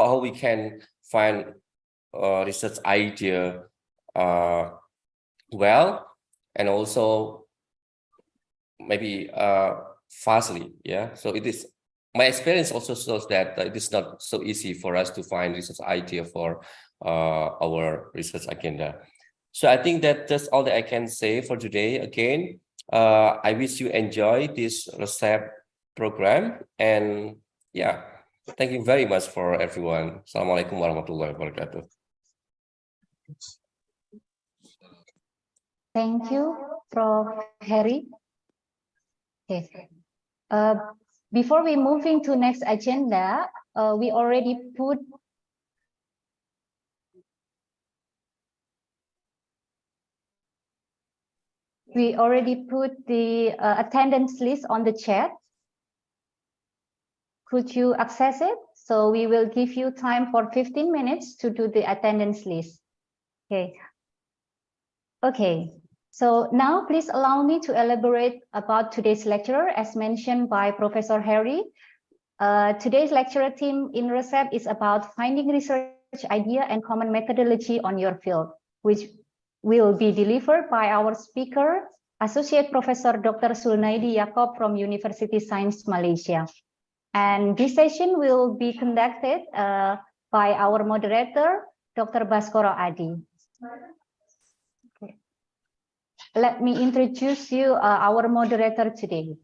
how we can find research idea well, and also maybe fastly. Yeah, so it is, my experience also shows that it is not so easy for us to find research idea for our research agenda. So I think that that's all that I can say for today. Again, I wish you enjoy this R2SEP program, and yeah, thank you very much for everyone. Assalamualaikum warahmatullahi wabarakatuh. Thank you, Prof. Harry. Okay. Before we move into next agenda, we already put the attendance list on the chat. Could you access it? So we will give you time for 15 minutes to do the attendance list. Okay. Okay. So now please allow me to elaborate about today's lecture as mentioned by Professor Harry. Today's lecture theme in R2SEP is about finding research idea and common methodology on your field, which will be delivered by our speaker, Associate Professor Dr. Zulnaidi Yaakob from University Science Malaysia. And this session will be conducted by our moderator, Dr. Baskoro Adi. Okay. Let me introduce you our moderator today.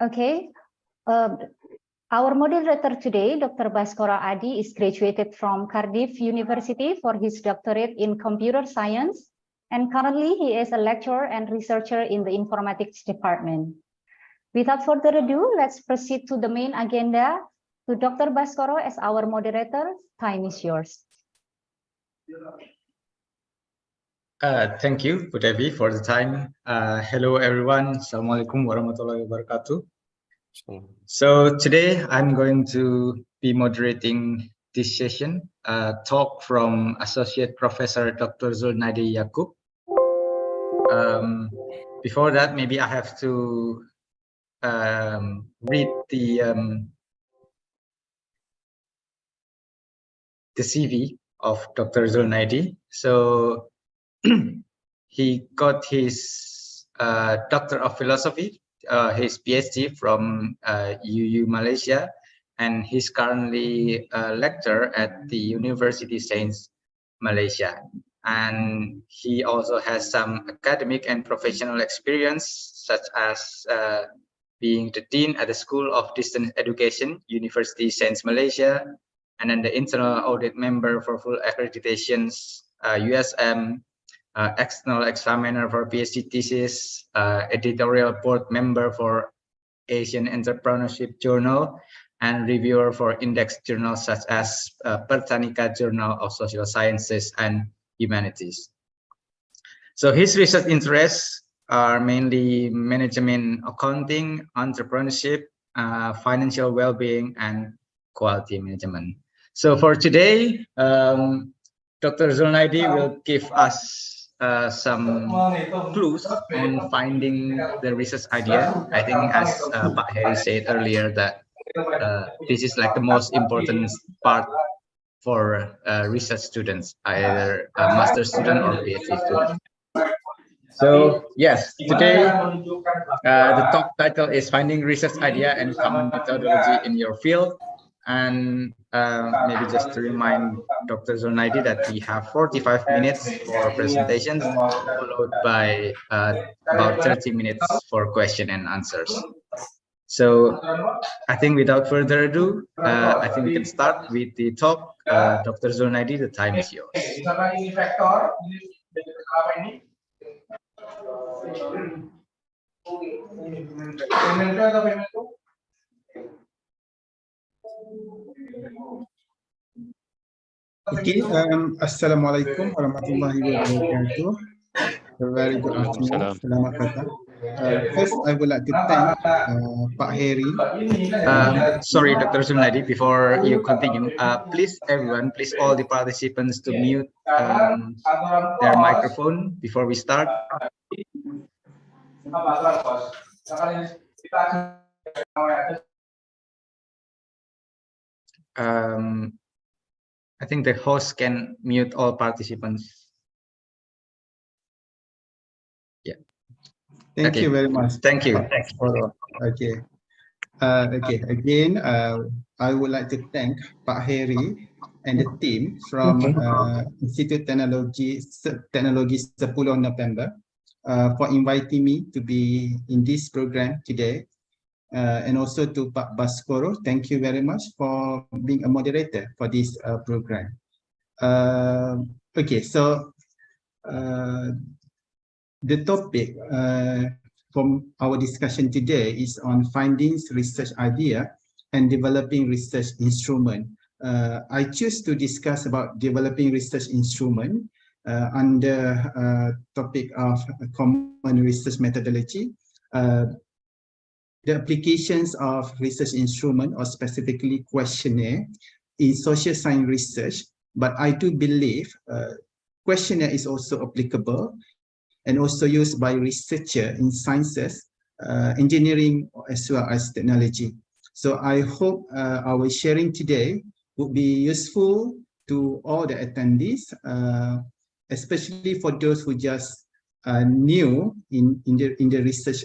Okay, our moderator today, Dr. Baskoro Adi, is graduated from Cardiff University for his doctorate in computer science, and currently he is a lecturer and researcher in the informatics department. Without further ado, let's proceed to the main agenda. To Dr. Baskoro as our moderator, time is yours. Thank you, Bu Devi, for the time. Hello, everyone. Assalamualaikum warahmatullahi wabarakatuh. So today I'm going to be moderating this session, talk from Associate Professor Dr. Zulnaidi Yaakob. Before that, maybe I have to read the CV of Dr. Zulnaidi. So he got his Doctor of Philosophy, his PhD from UU Malaysia, and he's currently a lecturer at the University Sains Malaysia. And he also has some academic and professional experience, such as being the Dean at the School of Distance Education, University Sains Malaysia, and then the internal audit member for full accreditations, USM, external examiner for PhD thesis, editorial board member for Asian Entrepreneurship Journal, and reviewer for index journals such as Pertanika Journal of Social Sciences and Humanities. So his research interests are mainly management, accounting, entrepreneurship, financial well-being, and quality management. So for today, Dr. Zulnaidi will give us some clues on finding the research idea. I think, as Pak Heri said earlier, that this is like the most important part for research students, either a master student or PhD student. So yes, today the talk title is Finding Research Idea and Common Methodology in Your Field. And maybe just to remind Dr. Zulnaidi that we have 45 minutes for presentations, followed by about 30 minutes for question and answers. So I think without further ado, I think we can start with the talk. Dr. Zulnaidi, the time is yours. Okay, Assalamualaikum warahmatullahi wabarakatuh. A very good afternoon. Selamat datang. First, I would like to thank Pak Heri. Sorry, Dr. Zulnaidi, before you continue, please everyone, please all the participants to mute their microphone before we start. I think the host can mute all participants. Yeah. Thank you very much. Thank you. Okay. Okay. Again, I would like to thank Pak Heri and the team from Institute Technology 10 November for inviting me to be in this program today. And also to Pak Baskoro, thank you very much for being a moderator for this program. Okay, so the topic from our discussion today is on findings, research idea, and developing research instrument. I choose to discuss about developing research instrument under topic of common research methodology. The applications of research instrument or specifically questionnaire in social science research, but I do believe questionnaire is also applicable and also used by researchers in sciences, engineering, as well as technology. So I hope our sharing today would be useful to all the attendees, especially for those who just new in the research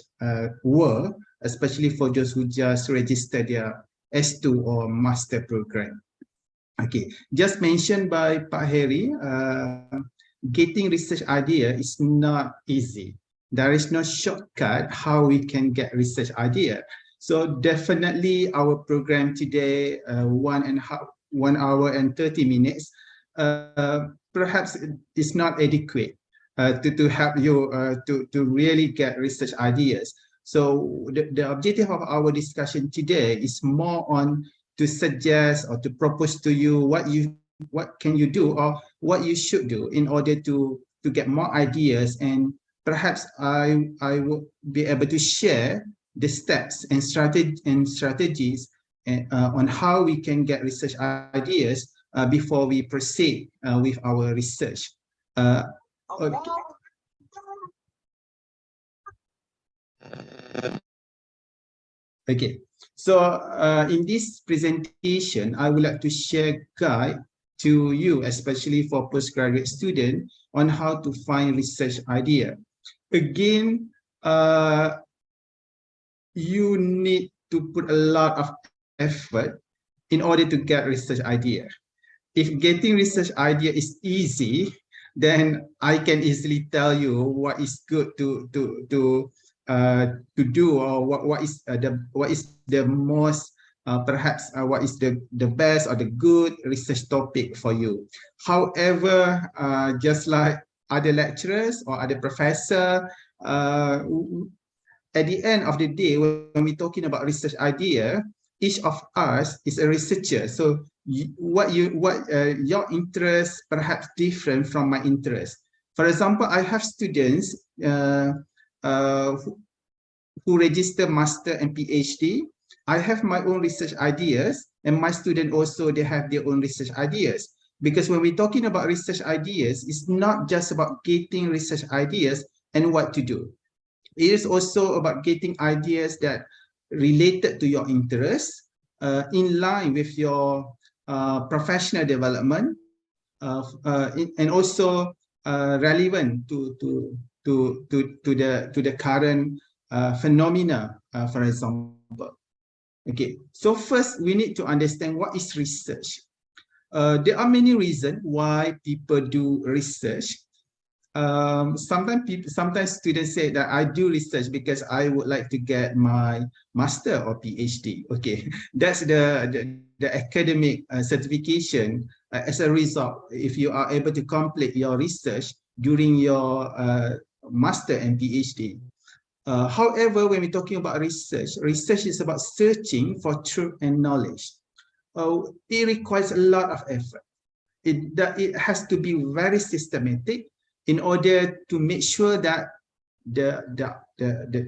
world, especially for those who just registered their S2 or master program. Okay, just mentioned by Pak Heri, getting research idea is not easy. There is no shortcut how we can get research idea. So definitely our program today, 1 hour and 30 minutes, perhaps it's not adequate to help you to really get research ideas. So the objective of our discussion today is more on to suggest or to propose to you what can you do or what you should do in order to get more ideas, and perhaps I will be able to share the steps and strategies on how we can get research ideas before we proceed with our research. Okay. Okay, so in this presentation, I would like to share guide to you, especially for postgraduate students, on how to find research idea. Again, you need to put a lot of effort in order to get research idea. If getting research idea is easy, then I can easily tell you what is good to do, or what is the most perhaps what is the best or the good research topic for you. However, just like other lecturers or other professor, at the end of the day, when we're talking about research idea, each of us is a researcher. So your interest perhaps different from my interest. For example, I have students who register master and PhD. I have my own research ideas, and my student also, they have their own research ideas. Because when we're talking about research ideas, it's not just about getting research ideas and what to do. It is also about getting ideas that related to your interests, in line with your professional development, and also relevant to the current phenomena, for example. Okay, so first we need to understand what is research. There are many reasons why people do research. sometimes students say that I do research because I would like to get my master or PhD. Okay, that's the academic certification as a result. If you are able to complete your research during your master and PhD. However, when we're talking about research, research is about searching for truth and knowledge. It requires a lot of effort. It has to be very systematic in order to make sure that the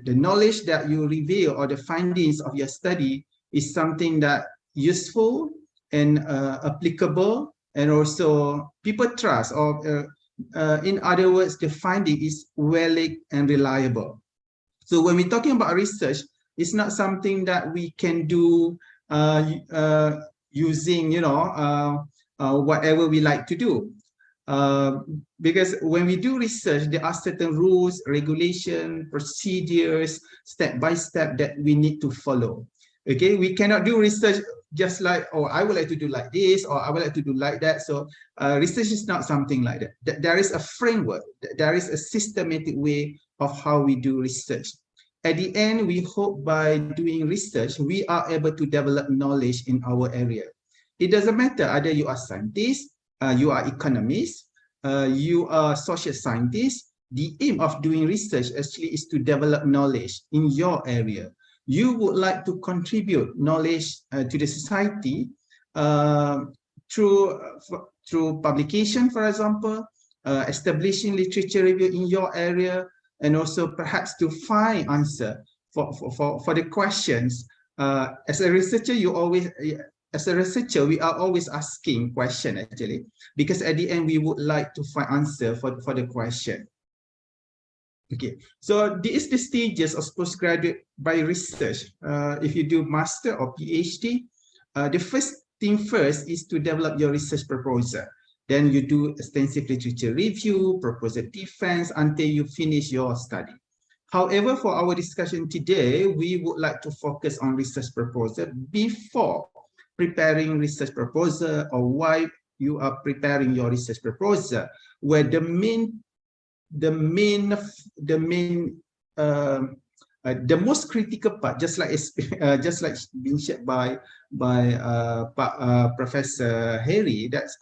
knowledge that you reveal or the findings of your study is something that useful and applicable, and also people trust, or in other words, the finding is valid and reliable. So when we're talking about research, it's not something that we can do using, whatever we like to do. Because when we do research, there are certain rules, regulation, procedures, step by step that we need to follow. Okay, we cannot do research just like, oh, I would like to do like this, or I would like to do like that. So research is not something like that. There is a framework, there is a systematic way of how we do research. At the end, we hope by doing research, we are able to develop knowledge in our area. It doesn't matter either you are scientist, you are economist, you are social scientist. The aim of doing research actually is to develop knowledge in your area. You would like to contribute knowledge to the society through publication, for example, establishing literature review in your area, and also perhaps to find answer for the questions. As a researcher, we are always asking questions actually, because at the end we would like to find answer for the question. Okay, so this is the stages of postgraduate by research. If you do master or PhD, the first thing first is to develop your research proposal. Then you do extensive literature review, proposal defense until you finish your study. However, for our discussion today, we would like to focus on research proposal before preparing research proposal, or why you are preparing your research proposal, where the most critical part, just like being shared by Professor Harry, that's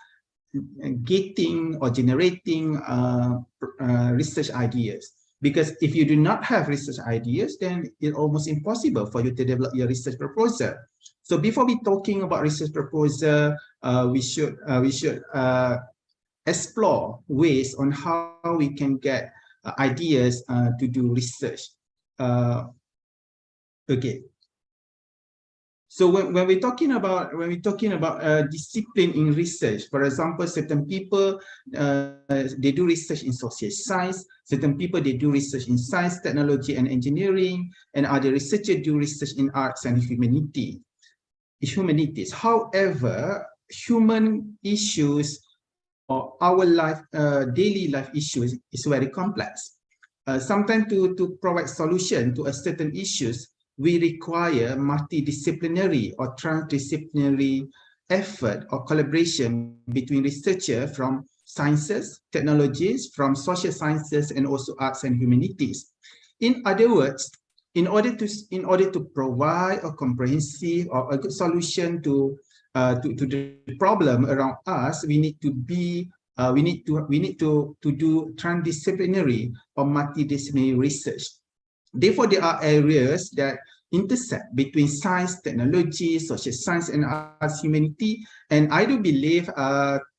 getting or generating research ideas. Because if you do not have research ideas, then it's almost impossible for you to develop your research proposal. So before we talking about research proposal, we should explore ways on how we can get ideas to do research. Okay. So when we're talking about discipline in research, for example, certain people they do research in social science, certain people they do research in science, technology, and engineering, and other researchers do research in arts and humanities. However, human issues or our life, daily life issues is very complex. Sometimes to provide solution to a certain issues, we require multidisciplinary or transdisciplinary effort or collaboration between researchers from sciences, technologies, from social sciences, and also arts and humanities. In other words, in order to provide a comprehensive or a good solution to the problem around us, we need to do transdisciplinary or multidisciplinary research. Therefore, there are areas that intersect between science, technology, social science, and arts, humanity. And I do believe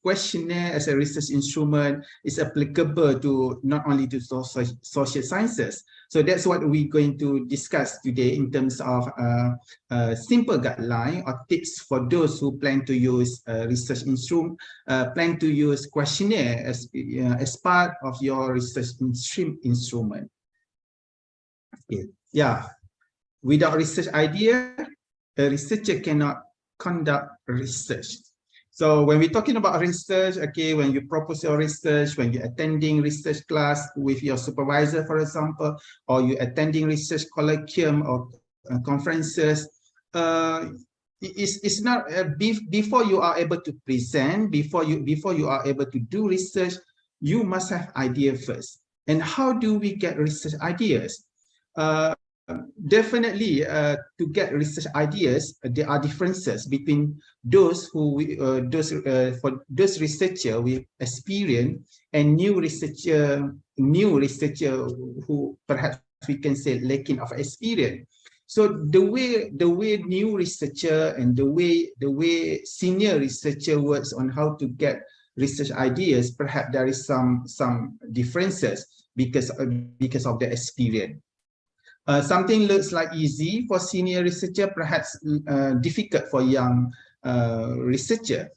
questionnaire as a research instrument is applicable to not only to social sciences. So that's what we're going to discuss today in terms of simple guideline or tips for those who plan to use research instrument, plan to use questionnaire as part of your research instrument. Okay. Yeah, without research idea, a researcher cannot conduct research. So when we're talking about research, okay, when you propose your research, when you're attending research class with your supervisor, for example, or you're attending research colloquium or conferences, it's not before you are able to present, before you are able to do research, you must have idea first. And how do we get research ideas? Definitely, to get research ideas, there are differences between those who for those researcher with experience and new researcher who perhaps we can say lacking of experience. So the way new researcher and the way senior researcher works on how to get research ideas, perhaps there is some differences because of the experience. Something looks like easy for senior researcher, perhaps difficult for young researcher.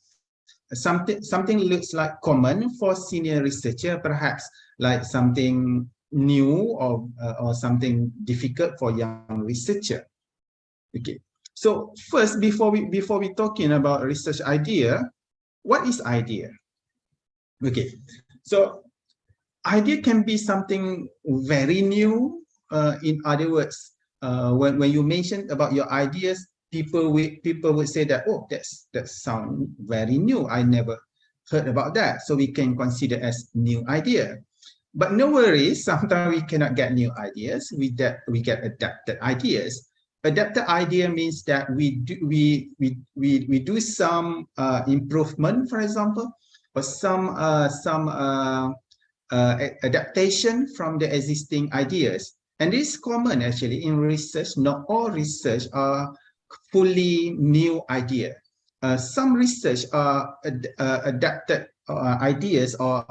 Something looks like common for senior researcher, perhaps like something new or something difficult for young researcher. Okay. So first, before we talking about research idea, what is idea? Okay. So idea can be something very new. In other words, when you mention about your ideas, people would say that, oh, that sound very new. I never heard about that. So we can consider as new idea. But no worries, sometimes we cannot get new ideas. We get adapted ideas. Adapted idea means that we do some improvement, for example, or some adaptation from the existing ideas. And this is common actually in research. Not all research are fully new idea. Some research are adapted ideas or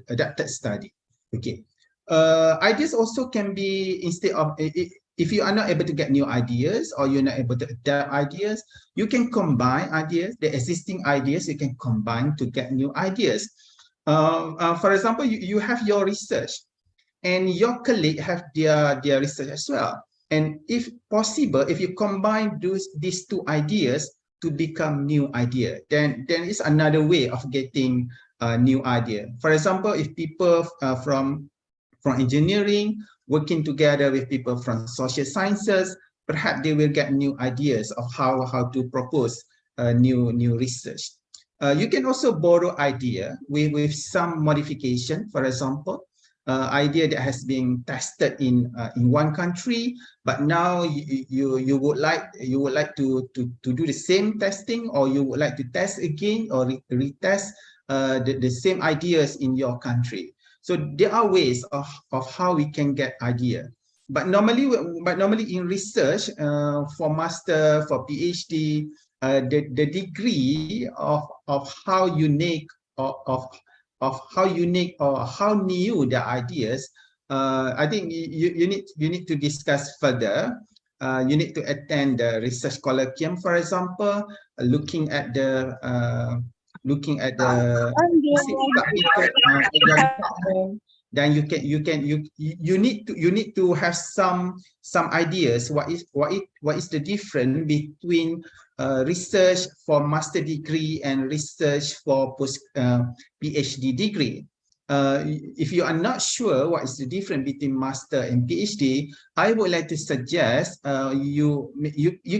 adapted study. Okay. Ideas also can be, instead of, if you are not able to get new ideas or you're not able to adapt ideas, you can combine ideas, the existing ideas, you can combine to get new ideas. For example, you have your research and your colleague have their research as well. And if possible, if you combine these two ideas to become new idea, then it's another way of getting a new idea. For example, if people from engineering working together with people from social sciences, perhaps they will get new ideas of how to propose new research. You can also borrow idea with some modification. For example, idea that has been tested in one country, but now you would like to do the same testing, or you would like to test again or retest the same ideas in your country. So there are ways of how we can get idea. But normally in research, for master, for PhD, the degree of how unique of how unique or how new the ideas, I think you need to discuss further. You need to attend the research colloquium, for example, looking at the then you need to have some ideas what is the difference between research for master degree and research for post PhD degree. If you are not sure what is the difference between master and PhD, I would like to suggest you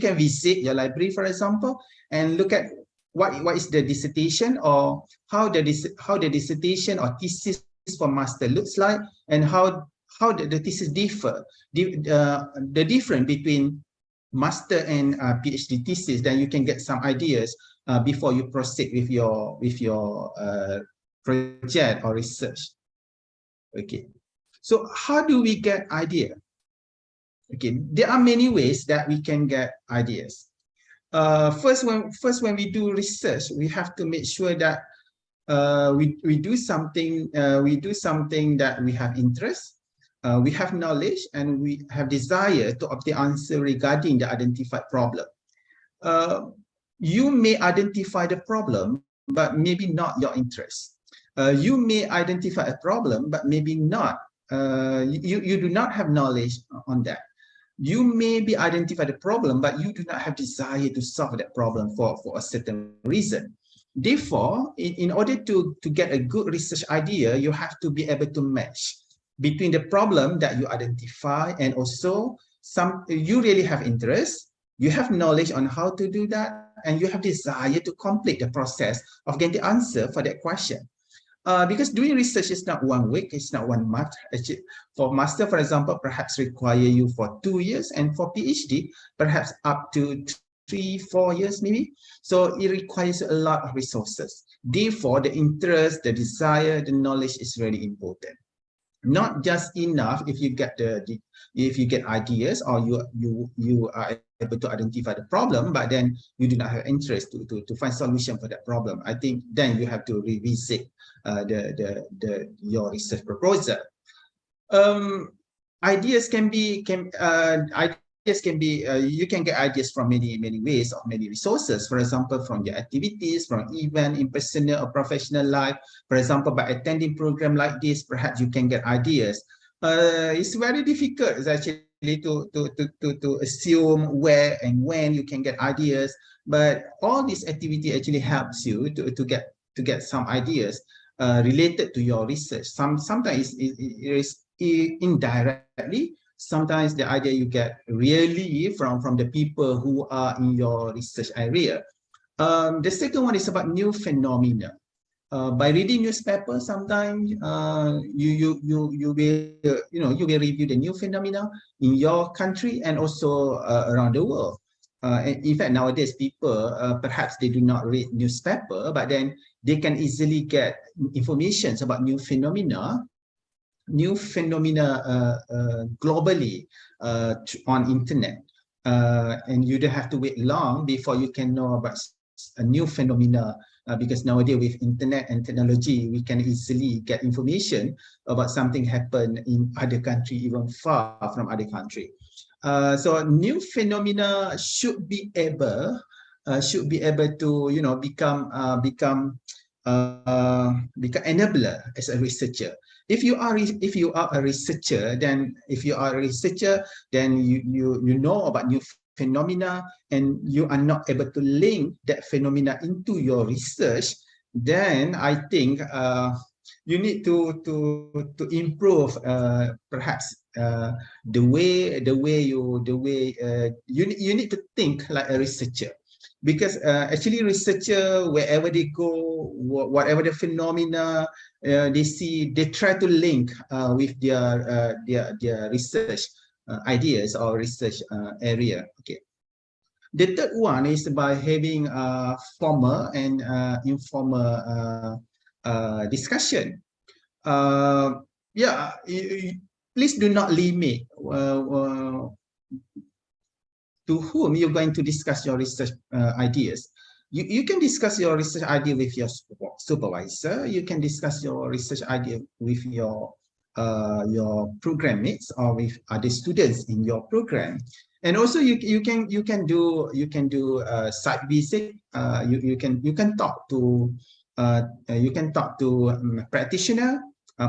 can visit your library, for example, and look at what is the dissertation, or how the dissertation or thesis for master looks like, and how the thesis differ, the difference between master and PhD thesis. Then you can get some ideas before you proceed with your project or research. Okay, so how do we get idea? Okay, there are many ways that we can get ideas. First, when we do research, we have to make sure that we do something that we have interest, we have knowledge, and we have desire to obtain answer regarding the identified problem. You may identify the problem, but maybe not your interest. You may identify a problem, but maybe not. You do not have knowledge on that. You may be identify the problem, but you do not have desire to solve that problem for a certain reason. Therefore, in order to get a good research idea, you have to be able to match between the problem that you identify and also you really have interest, you have knowledge on how to do that, and you have desire to complete the process of getting the answer for that question. because doing research is not 1 week, it's not 1 month. Actually, for master, for example, perhaps require you for 2 years, and for PhD, perhaps up to 3-4 years maybe. So it requires a lot of resources. Therefore, the interest, the desire, the knowledge is really important. Not just enough if you get if you get ideas, or you are able to identify the problem, but then you do not have interest to find solution for that problem. I think then you have to revisit your research proposal. Ideas can be you can get ideas from many ways, or many resources. For example, from your activities, from event in personal or professional life. For example, by attending program like this, perhaps you can get ideas. It's very difficult actually to assume where and when you can get ideas, but all this activity actually helps you to get some ideas related to your research. Sometimes it is indirectly. Sometimes the idea you get really from the people who are in your research area. The second one is about new phenomena. By reading newspapers, sometimes you will will review the new phenomena in your country and also around the world. And in fact, nowadays people perhaps they do not read newspaper, but then they can easily get information about new phenomena globally on internet, and you don't have to wait long before you can know about a new phenomena, because nowadays with internet and technology we can easily get information about something happen in other country, even far from other country. So new phenomena should be able to become enabler as a researcher. If you are a researcher, then you know about new phenomena, and you are not able to link that phenomena into your research, then I think you need to improve perhaps the way you need to think like a researcher. Because actually researcher, wherever they go, whatever the phenomena they see, they try to link with their research ideas or research area. Okay. The third one is by having formal and informal discussion. Please do not limit to whom you're going to discuss your research ideas. You can discuss your research idea with your supervisor. You can discuss your research idea with your program mates or with other students in your program. And also you can do site visit. You can talk to practitioner,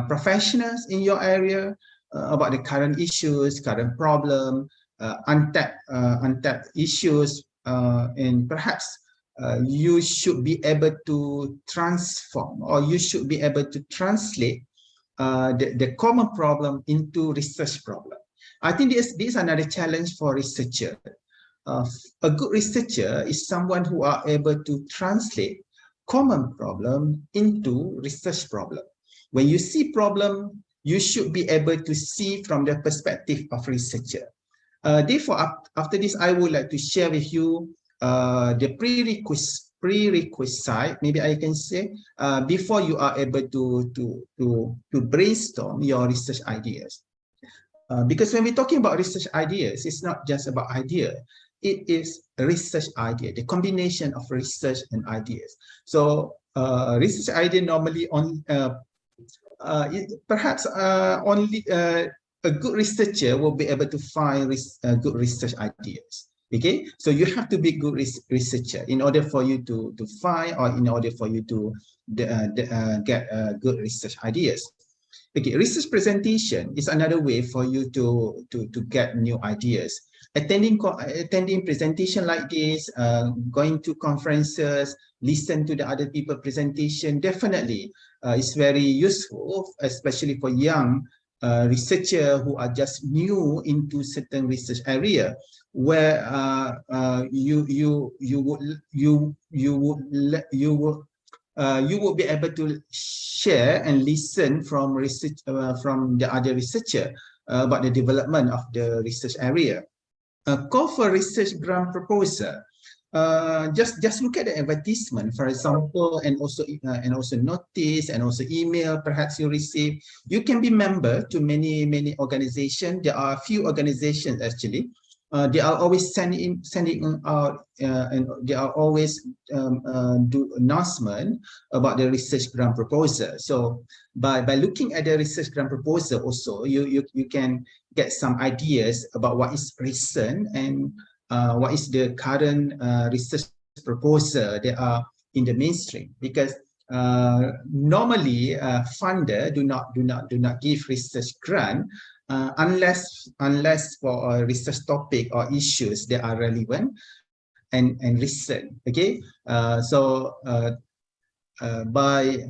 professionals in your area about the current issues, current problem, untapped issues, and perhaps you should be able to transform, or you should be able to translate the common problem into research problem. I think this is another challenge for researcher. A good researcher is someone who are able to translate common problem into research problem. When you see problem, you should be able to see from the perspective of researcher. Therefore, after this, I would like to share with you the prerequisite, maybe I can say, before you are able to brainstorm your research ideas. Because when we're talking about research ideas, it's not just about idea. It is a research idea, the combination of research and ideas. So research idea normally on perhaps only a good researcher will be able to find good research ideas. Okay, so you have to be good researcher in order for you to find, or in order for you to get good research ideas. Okay, research presentation is another way for you to get new ideas. Attending presentation like this, going to conferences, listen to the other people presentation, definitely is very useful, especially for young researcher who are just new into certain research area, where you you will be able to share and listen from research from the other researcher about the development of the research area. Call for research grant proposal. Just look at the advertisement, for example, and also notice and also email perhaps you receive. You can be member to many organizations. There are a few organizations actually. They are always sending out and they are always do announcement about the research grant proposal. So by looking at the research grant proposal also, you can get some ideas about what is recent and what is the current research proposal that are in the mainstream, because normally funder do not give research grant unless for a research topic or issues that are relevant and recent. Okay, by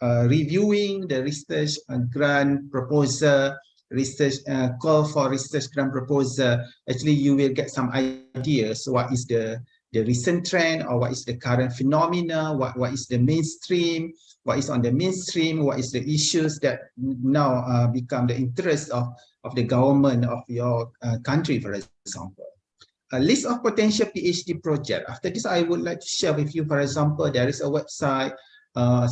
reviewing the research grant proposal, research call for research grant proposal, actually you will get some ideas what is the recent trend, or what is the current phenomena, what is the mainstream, what is on the mainstream, what is the issues that now become the interest of the government of your country, for example. A list of potential PhD project. After this, I would like to share with you, for example, there is a website for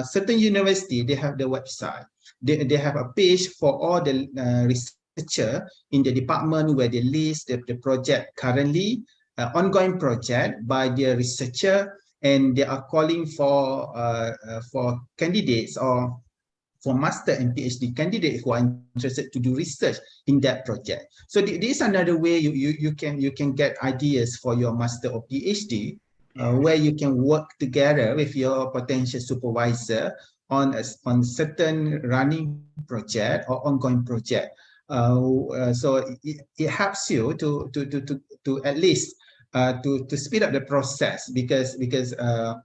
certain university, they have the website. They have a page for all the researcher in the department where they list the project currently, ongoing project by their researcher, and they are calling for candidates or for master and PhD candidates who are interested to do research in that project. So this is another way you can get ideas for your master or PhD, where you can work together with your potential supervisor on certain running project or ongoing project. So it helps you to at least to speed up the process, because the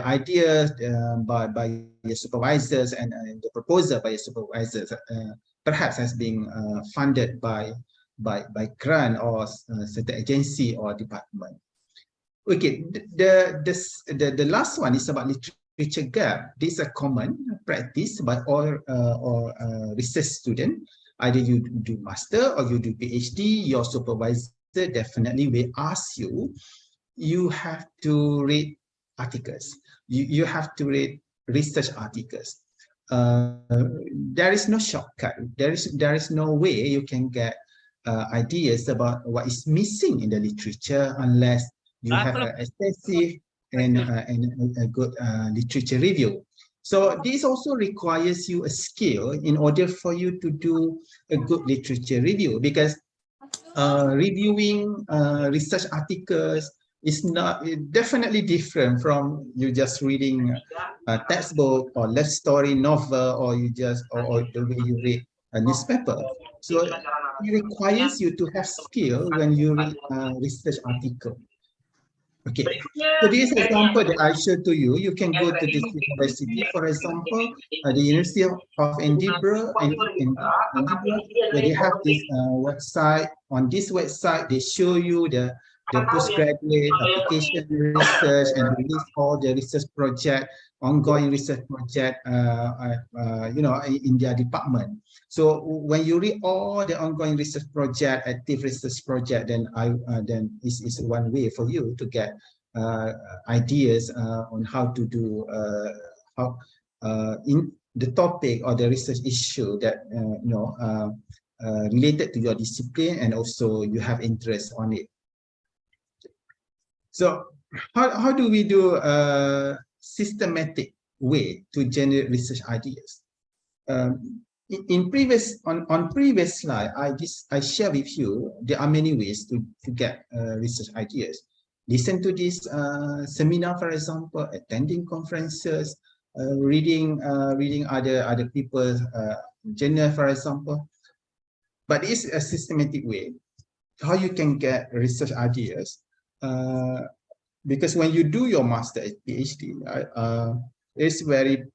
ideas by your supervisors and the proposal by your supervisors perhaps has been funded by grant or certain agency or department. Okay, the last one is about literature gap. This is a common practice by all research student. Either you do master or you do PhD, your supervisor definitely will ask you, you have to read articles. You have to read research articles. There is no shortcut. There is no way you can get ideas about what is missing in the literature unless you have an extensive and a good literature review. So this also requires you a skill in order for you to do a good literature review, because reviewing research articles is definitely different from you just reading a textbook or love story novel, or you just or the way you read a newspaper. So it requires you to have skill when you read research article. Okay, so this example that I showed to you, you can go to this university, for example, the University of Edinburgh, where they have this website. On this website, they show you the postgraduate application research, and they list all the research project, ongoing research project, in their department. So when you read all the ongoing research project, active research project, then is one way for you to get ideas on how to do in the topic or the research issue that related to your discipline, and also you have interest on it. So how do we do a systematic way to generate research ideas? On previous slide, I share with you there are many ways to get research ideas. Listen to this seminar, for example, attending conferences, reading other people's journal, for example. But it's a systematic way how you can get research ideas, because when you do your master at PhD, it's very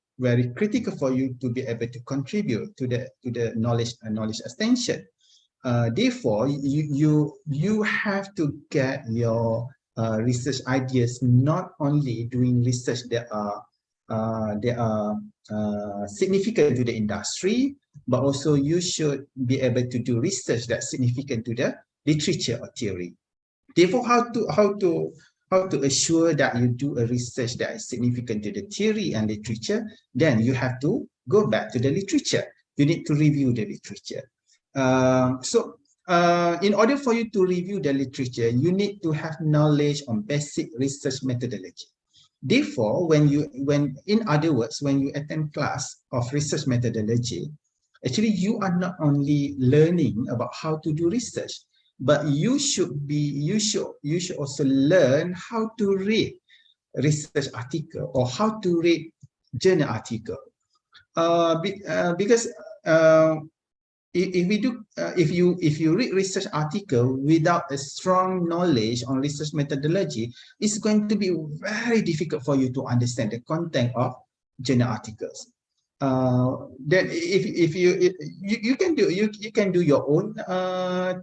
critical for you to be able to contribute to the knowledge extension. Therefore, you have to get your research ideas, not only doing research that are significant to the industry, but also you should be able to do research that's significant to the literature or theory. Therefore, how to assure that you do a research that is significant to the theory and literature? Then you have to go back to the literature. You need to review the literature. In order for you to review the literature, you need to have knowledge on basic research methodology. Therefore, in other words, when you attend class of research methodology, actually you are not only learning about how to do research, but you should also learn how to read research article or how to read journal article. Because if you read research article without a strong knowledge on research methodology, it's going to be very difficult for you to understand the content of journal articles. Then if you can do your own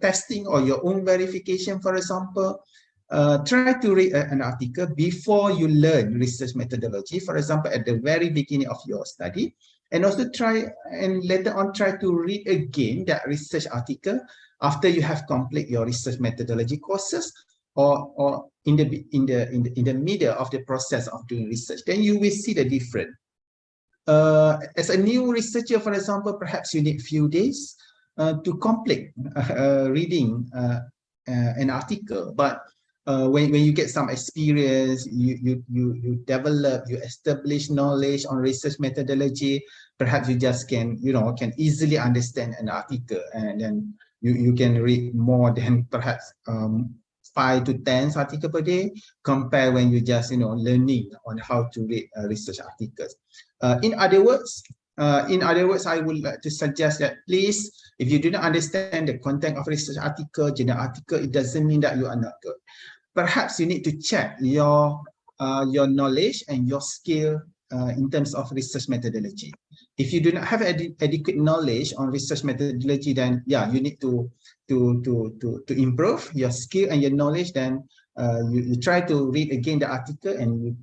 testing or your own verification. For example, try to read an article before you learn research methodology, for example, at the very beginning of your study, and also later on try to read again that research article after you have complete your research methodology courses, or in the middle of the process of doing research. Then you will see the difference. As a new researcher, for example, perhaps you need few days to complete reading an article. But when you get some experience, you develop, you establish knowledge on research methodology, perhaps you just can easily understand an article, and then you can read more than perhaps 5 to 10 articles per day, compare when you just learning on how to read research articles. In other words, I would like to suggest that please, if you do not understand the content of research article, journal article, it doesn't mean that you are not good. Perhaps you need to check your knowledge and your skill in terms of research methodology. If you do not have adequate knowledge on research methodology, then yeah, you need to improve your skill and your knowledge. Then you try to read again the article, and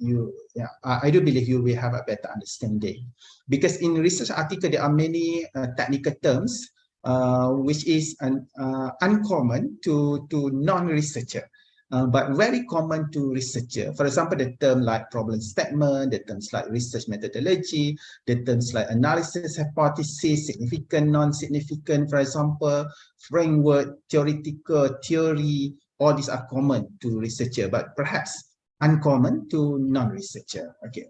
I do believe you will have a better understanding. Because in research article there are many technical terms which is uncommon to non-researcher. But very common to researcher. For example, the term like problem statement, the terms like research methodology, the terms like analysis hypothesis, significant, non-significant, for example, framework, theoretical, theory, all these are common to researcher, but perhaps uncommon to non-researcher. Okay.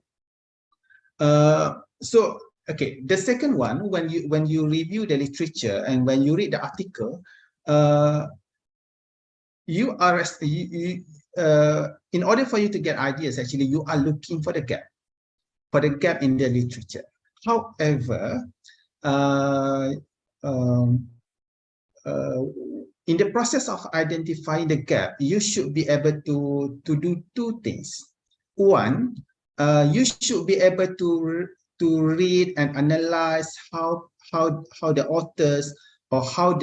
Okay, the second one, when you review the literature and when you read the article, in order for you to get ideas, actually, you are looking for the gap in the literature. However, in the process of identifying the gap, you should be able to do two things. One, you should be able to read and analyze how the authors or how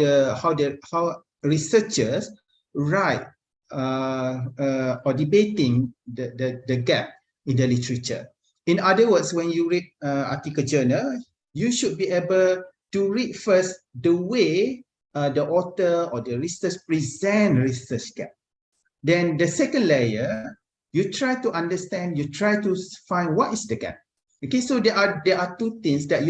researchers write or debating the gap in the literature. In other words, when you read article journal, you should be able to read first the way the author or the research present research gap. Then the second layer, you try to understand, you try to find what is the gap. Okay, so there are two things that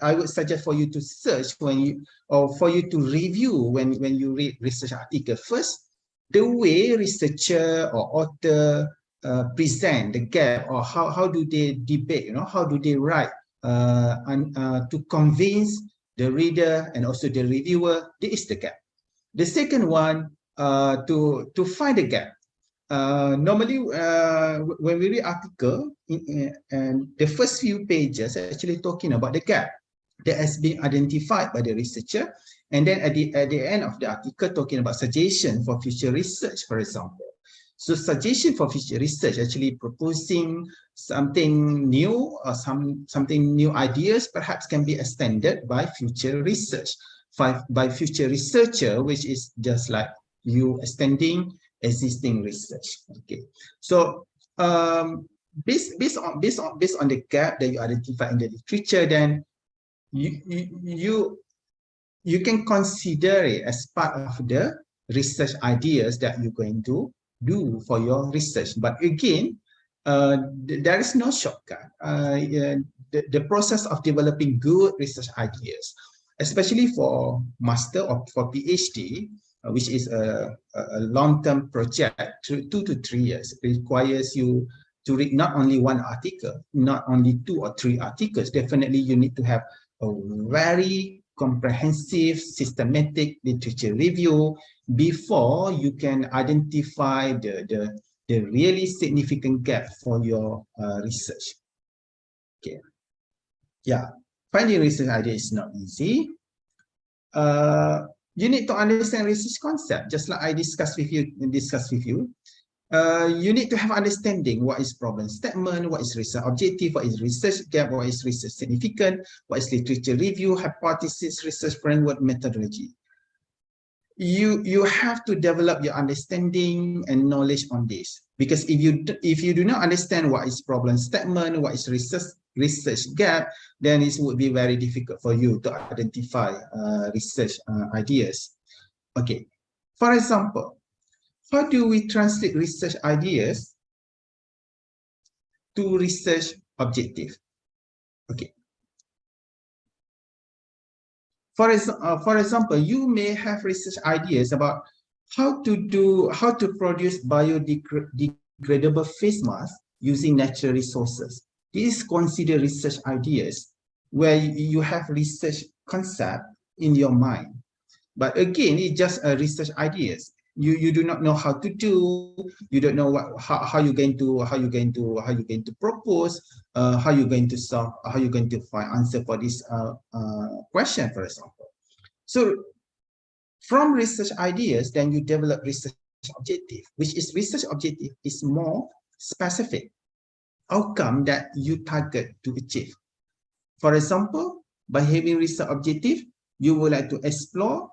I would suggest for you to search for you to review when you read research article. First, the way researcher or author present the gap, or how do they debate, how do they write to convince the reader and also the reviewer there is the gap. The second one, to find the gap. Normally, when we read article, and the first few pages are actually talking about the gap that has been identified by the researcher, and then at the end of the article talking about suggestion for future research, for example. So suggestion for future research, actually proposing something new or something new ideas perhaps can be extended by future research, by future researcher, which is just like you extending existing research. Okay, so based on the gap that you identify in the literature, then you can consider it as part of the research ideas that you're going to do for your research. But again, there is no shortcut. The process of developing good research ideas, especially for master or for PhD, which is a long-term project, 2 to 3 years, requires you to read not only one article, not only 2 or 3 articles. Definitely, you need to have a very comprehensive, systematic literature review before you can identify the really significant gap for your research. Okay, yeah, finding research idea is not easy. You need to understand research concept, just like I discussed with you. You need to have understanding what is problem statement, what is research objective, what is research gap, what is research significant, what is literature review, hypothesis, research framework, methodology. You have to develop your understanding and knowledge on this, because if you do not understand what is problem statement, what is research gap, then it would be very difficult for you to identify research ideas. Okay, for example, how do we translate research ideas to research objective? Okay. For example, you may have research ideas about how to produce biodegradable face masks using natural resources. These consider research ideas where you have research concept in your mind. But again, it's just research ideas. You do not know how to do. You don't know how you're going to propose. How you're going to solve. How you're going to find answer for this question, for example. So, from research ideas, then you develop research objective, which is research objective is more specific outcome that you target to achieve. For example, by having research objective, you would like to explore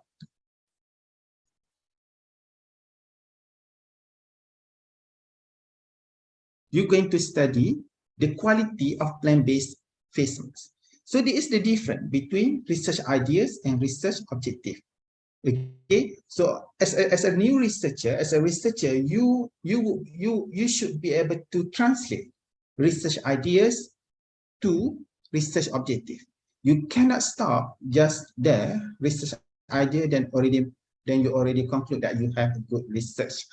you're going to study the quality of plant-based face masks. So this is the difference between research ideas and research objective. Okay, so as a new researcher, you should be able to translate research ideas to research objective. You cannot stop just there, research idea, then you already conclude that you have a good research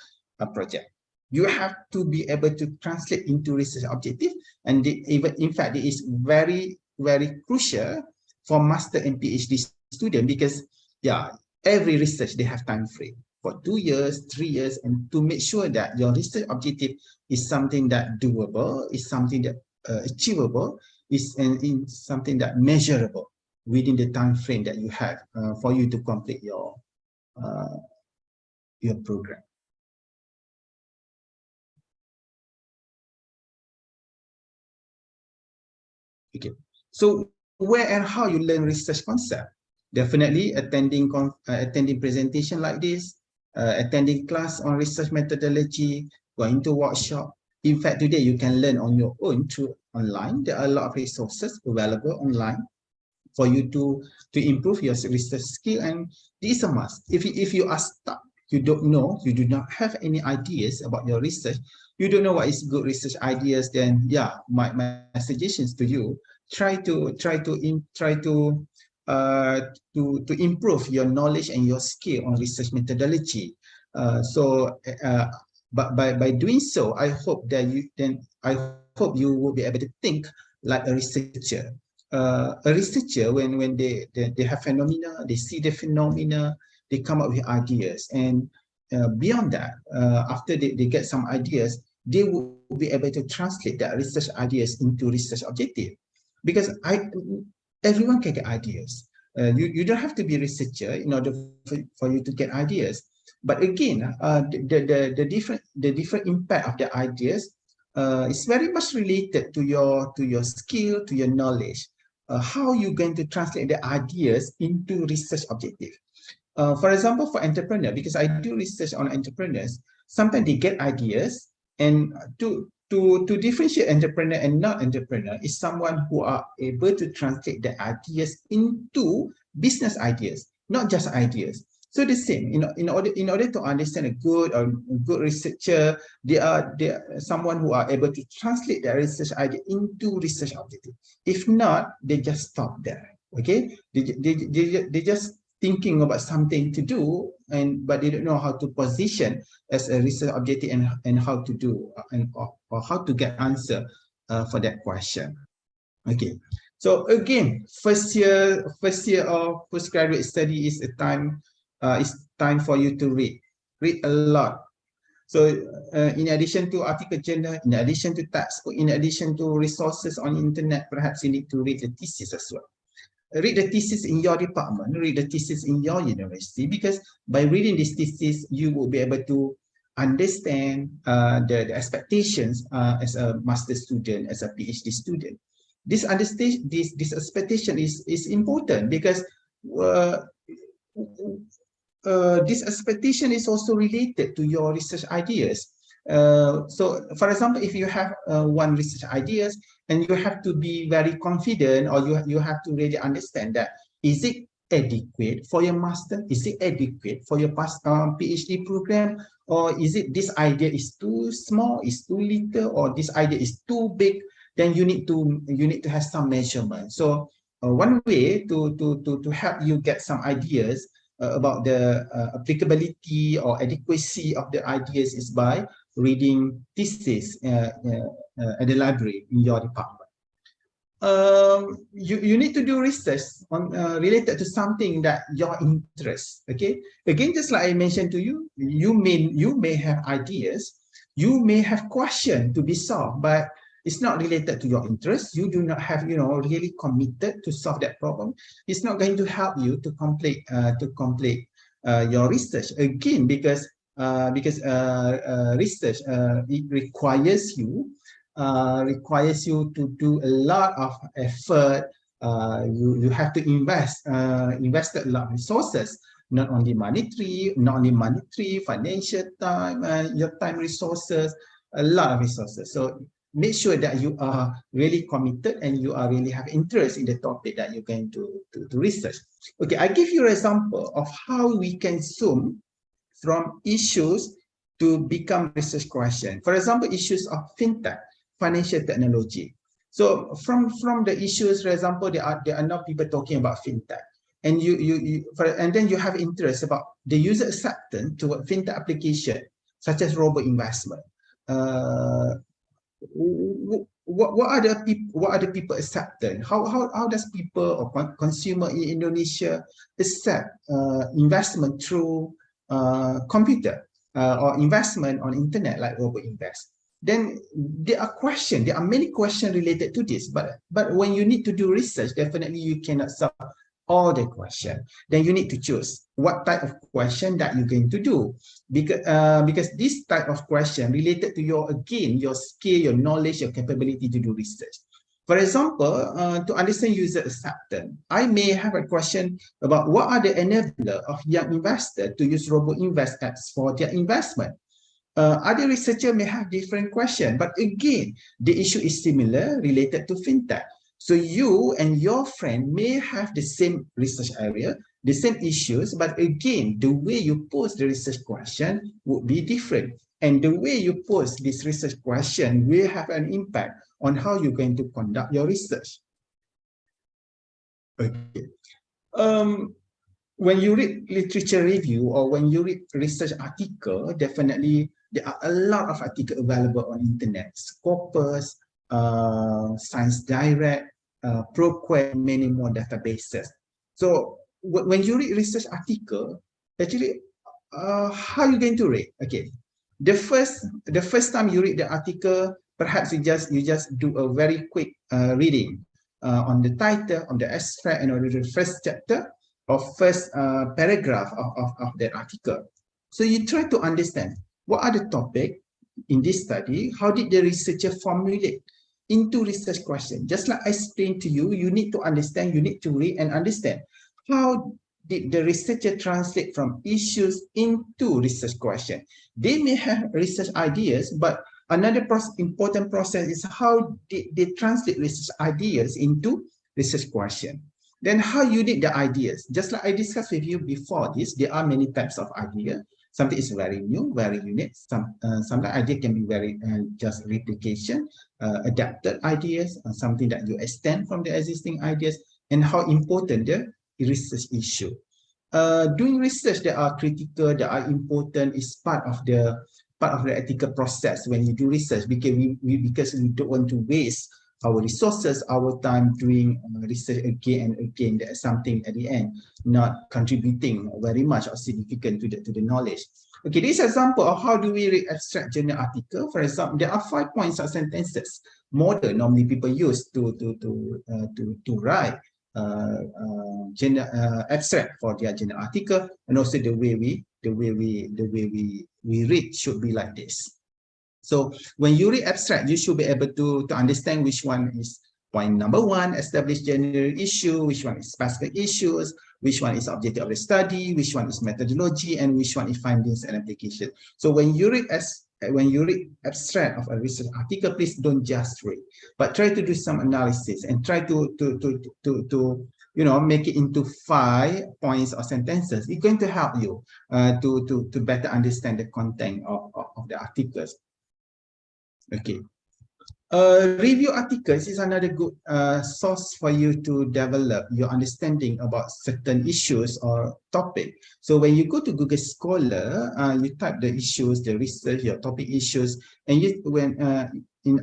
project. You have to be able to translate into research objective, and in fact, it is very, very crucial for master and PhD student, because every research they have time frame for 2 years, 3 years, and to make sure that your research objective is something that doable, is something that achievable, is something that measurable within the time frame that you have for you to complete your program. Okay, so where and how you learn research concept? Definitely attending presentation like this, attending class on research methodology, going to workshop. In fact, today you can learn on your own through online. There are a lot of resources available online for you to improve your research skill, and this is a must. If you are stuck, you don't know, you do not have any ideas about your research, you don't know what is good research ideas, then my suggestions to you, try to improve your knowledge and your skill on research methodology. But by doing so, I hope that you will be able to think like a researcher. A researcher, when they have phenomena, they see the phenomena, they come up with ideas, and beyond that, after they get some ideas, they will be able to translate that research ideas into research objective. Because everyone can get ideas. You don't have to be a researcher in order for you to get ideas. But again, the different impact of the ideas is very much related to your skill, to your knowledge. How you're going to translate the ideas into research objective. For example, for entrepreneur, because I do research on entrepreneurs, sometimes they get ideas, and to differentiate entrepreneur and not entrepreneur is someone who are able to translate the ideas into business ideas, not just ideas. So the same, in order to understand a good researcher, they are someone who are able to translate their research idea into research objective. If not, they just stop there. Okay, they just thinking about something to do, but they don't know how to position as a research objective and how to do or how to get answer for that question. Okay, so again, first year of postgraduate study is time for you to read a lot. So in addition to article journal, in addition to textbook, in addition to resources on internet, perhaps you need to read the thesis as well. Read the thesis in your department, read the thesis in your university, because by reading this thesis, you will be able to understand the expectations as a master student, as a PhD student. This expectation is important because this expectation is also related to your research ideas. So, for example, if you have one research ideas, and you have to be very confident, or you have to really understand that, is it adequate for your master? Is it adequate for your PhD program? Or is it this idea is too small, is too little, or this idea is too big? Then you need to have some measurement. So one way to help you get some ideas about the applicability or adequacy of the ideas is by reading thesis at the library in your department. You need to do research on related to something that your interest. Okay, again, just like I mentioned to you, you may have ideas, you may have questions to be solved, but it's not related to your interest. You do not have, really committed to solve that problem. It's not going to help you to complete your research again, because research it requires you to do a lot of effort. You have to invest a lot of resources, not only monetary, financial time, your time resources, a lot of resources. So make sure that you are really committed and you are really have interest in the topic that you're going to research. Okay, I give you an example of how we can zoom from issues to become research question. For example, issues of fintech, financial technology. So from the issues, for example, there are now people talking about fintech, and and then you have interest about the user acceptance to fintech application such as robo investment. What are the people acceptance? How does people or consumer in Indonesia accept investment through computer or investment on internet like robo invest? Then there are many questions related to this, but when you need to do research, definitely you cannot solve all the question. Then you need to choose what type of question that you're going to do, because this type of question related to your skill, your knowledge, your capability to do research. For example, to understand user acceptance, I may have a question about what are the enabler of young investor to use robo invest apps for their investment. Other researchers may have different questions, but again, the issue is similar, related to fintech. So you and your friend may have the same research area, the same issues, but again, the way you pose the research question would be different. And the way you pose this research question will have an impact on how you're going to conduct your research. Okay. When you read literature review or when you read research article, definitely there are a lot of articles available on internet. Scopus, Science Direct, ProQuest, many more databases. So when you read research article, actually, how are you going to read? Okay, the first time you read the article, perhaps you just do a very quick reading on the title, on the abstract, and on the first chapter or first paragraph of that article. So you try to understand what are the topic in this study, how did the researcher formulate into research question. Just like I explained to you, you need to understand, you need to read and understand how did the researcher translate from issues into research question? They may have research ideas, but another important process is how did they translate research ideas into research question. Then how you did the ideas. Just like I discussed with you before this, there are many types of idea. Something is very new, very unique. Some idea can be very just replication, adapted ideas, something that you extend from the existing ideas, and how important the research issue. Doing research that are critical, that are important, is part of the ethical process when you do research, because we don't want to waste our resources, our time doing research again and again. That is something at the end not contributing very much or significant to the knowledge. Okay, this example of how do we read abstract journal article. For example, there are 5 points of sentences model normally people use to write abstract for their journal article, and also the way we read should be like this. So when you read abstract, you should be able to understand which one is point number 1, establish general issue, which one is specific issues, which one is objective of the study, which one is methodology, and which one is findings and application. So when you read abstract of a research article, please don't just read, but try to do some analysis and try to make it into 5 points or sentences. It's going to help you to better understand the content of the articles. Okay. Review articles is another good source for you to develop your understanding about certain issues or topic. So when you go to Google Scholar, you type the issues, the research, your topic issues, and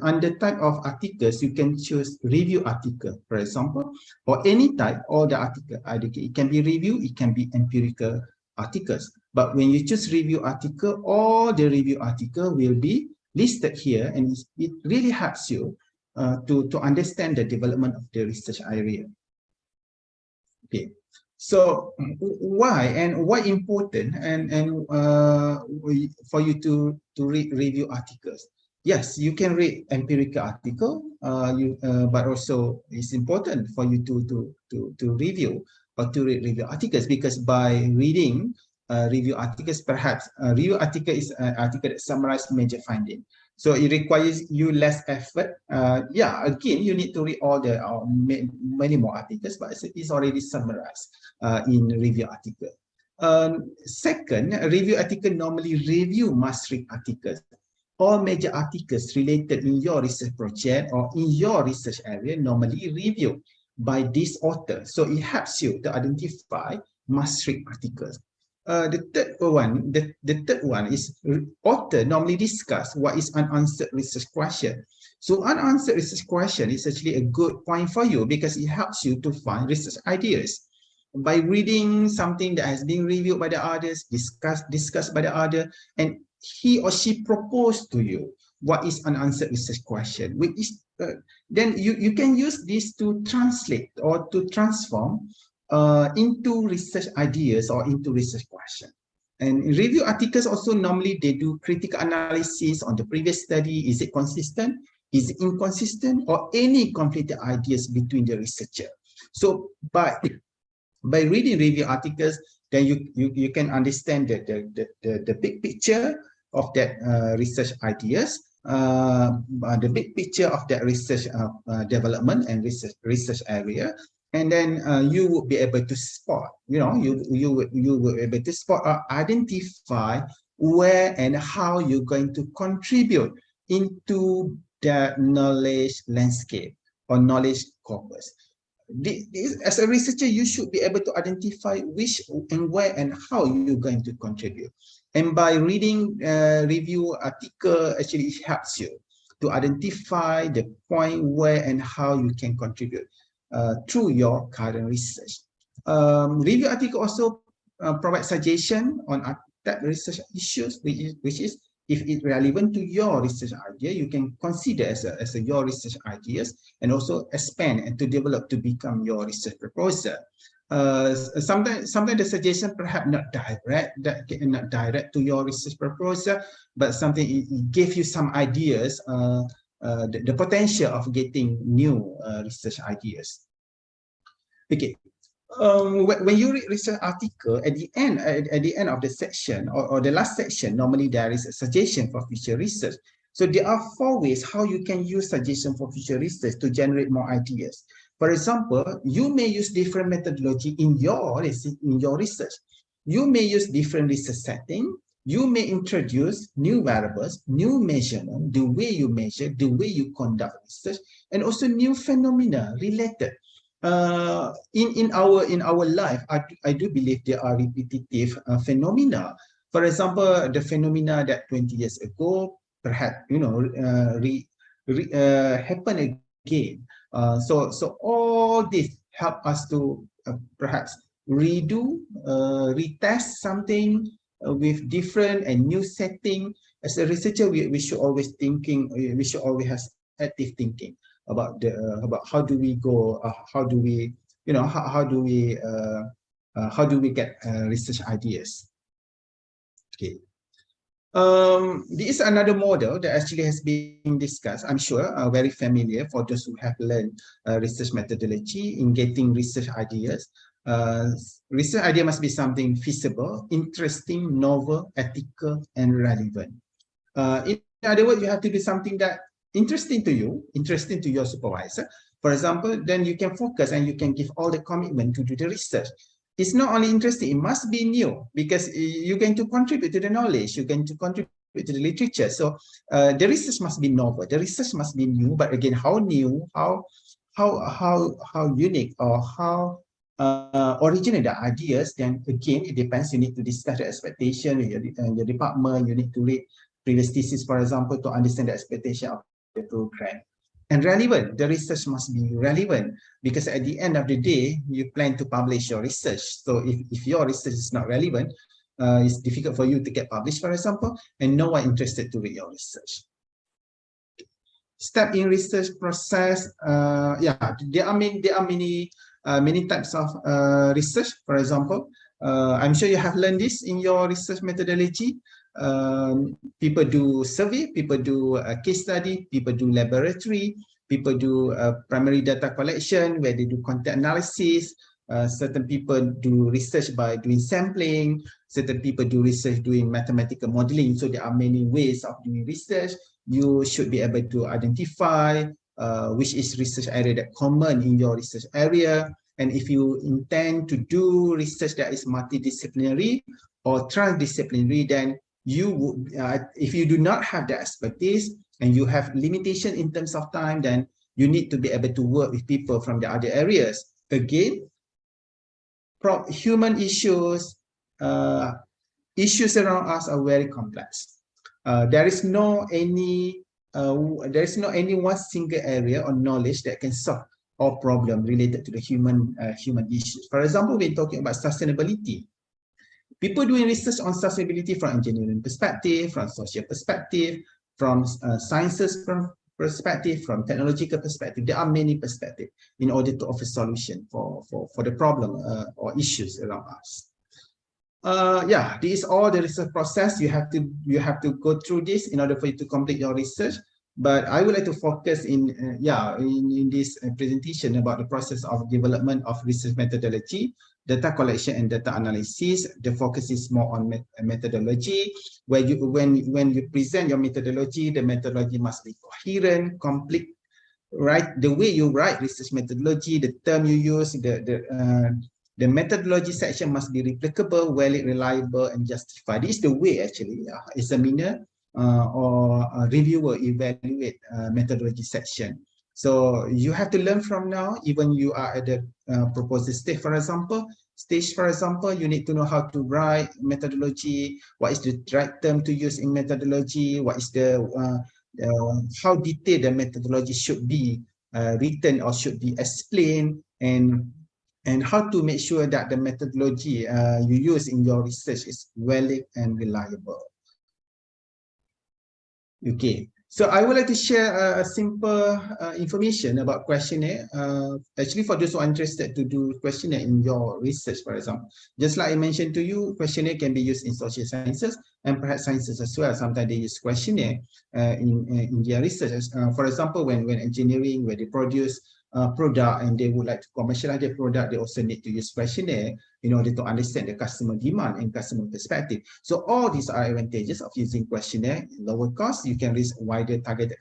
under type of articles, you can choose review article, for example, or any type, or the article. It can be review, it can be empirical articles. But when you choose review article, all the review article will be listed here, and it really helps you to understand the development of the research area. Okay, so why important for you to read review articles? Yes, you can read empirical article, but also it's important for you to review or to read review articles, because by reading review articles, perhaps a review article is an article that summarizes major finding, so it requires you less effort. Yeah, again, you need to read all the many more articles, but it's already summarized in review article. Second, a review article normally review must-read articles. All major articles related in your research project or in your research area normally reviewed by this author, so it helps you to identify must-read articles. The third one is author normally discuss what is unanswered research question. So unanswered research question is actually a good point for you, because it helps you to find research ideas. By reading something that has been reviewed by the others, discussed by the other, and he or she proposed to you what is unanswered research question, which is then you can use this to translate or to transform into research ideas or into research question. And review articles also normally they do critical analysis on the previous study. Is it consistent? Is it inconsistent? Or any conflicting ideas between the researcher? So by reading review articles, then you can understand the big picture of that research ideas, the big picture of that research development and research area. And then you would be able to spot, you would be able to spot or identify where and how you're going to contribute into the knowledge landscape or knowledge corpus. As a researcher, you should be able to identify which and where and how you're going to contribute. And by reading review article, actually it helps you to identify the point where and how you can contribute through your current research. Review article also provide suggestion on that research issues, which is if it's relevant to your research idea, you can consider as your research ideas, and also expand and to develop to become your research proposal. Sometimes the suggestion perhaps not direct to your research proposal, but something it gives you some ideas, the potential of getting new research ideas. Okay, when you read research article at the end of the section or the last section, normally there is a suggestion for future research. So there are 4 ways how you can use suggestion for future research to generate more ideas. For example, you may use different methodology in your research. You may use different research setting. You may introduce new variables, new measurement, the way you measure, the way you conduct research, and also new phenomena related. In our life, I do believe there are repetitive phenomena. For example, the phenomena that 20 years ago perhaps happen again. So all this help us to perhaps retest something with different and new setting. As a researcher, we should always have active thinking about about how do we go, how do we get research ideas. Okay. This is another model that actually has been discussed, I'm sure, very familiar for those who have learned research methodology in getting research ideas. Research idea must be something feasible, interesting, novel, ethical, and relevant. In other words, you have to do something that interesting to you, interesting to your supervisor. For example, then you can focus and you can give all the commitment to do the research. It's not only interesting, it must be new, because you're going to contribute to the knowledge, you're going to contribute to the literature. So the research must be novel, the research must be new, but again, how new, how unique, or how original the ideas, then again, it depends. You need to discuss the expectation with your department. You need to read previous thesis, for example, to understand the expectation of the program. And relevant, the research must be relevant, because at the end of the day, you plan to publish your research. So if your research is not relevant, it's difficult for you to get published, for example, and no one interested to read your research. Step in research process. Yeah, there are many types of research. For example, I'm sure you have learned this in your research methodology. People do survey, people do a case study, people do laboratory, people do primary data collection where they do content analysis. Certain people do research by doing sampling. Certain people do research doing mathematical modeling. So there are many ways of doing research. You should be able to identify which is research area that common in your research area. And if you intend to do research that is multidisciplinary or transdisciplinary, then you would, if you do not have the expertise and you have limitation in terms of time, then you need to be able to work with people from the other areas. Again, human issues, issues around us are very complex. There is no any one single area or knowledge that can solve all problems related to the human issues. For example, we're talking about sustainability. People doing research on sustainability from engineering perspective, from social perspective, from sciences perspective, from technological perspective. There are many perspectives in order to offer solution for the problem or issues around us. Yeah, this is all the research process. You have to go through this in order for you to complete your research. But I would like to focus in this presentation about the process of development of research methodology, data collection and data analysis. The focus is more on methodology, where when you present your methodology, the methodology must be coherent, complete, right? The way you write research methodology, the term you use, the methodology section must be replicable, valid, reliable, and justified. This is the way actually examiner or a reviewer evaluate methodology section. So you have to learn from now, even you are at the proposal stage, for example, you need to know how to write methodology, what is the right term to use in methodology, what is the how detailed the methodology should be written or should be explained, and how to make sure that the methodology you use in your research is valid and reliable. Okay, so I would like to share a simple information about questionnaire. Actually, for those who are interested to do questionnaire in your research, for example, just like I mentioned to you, questionnaire can be used in social sciences and perhaps sciences as well. Sometimes they use questionnaire in their research. For example, when engineering, where they produce product and they would like to commercialize their product, they also need to use questionnaire in order to understand the customer demand and customer perspective. So all these are advantages of using questionnaire. Lower cost, you can reach wider targeted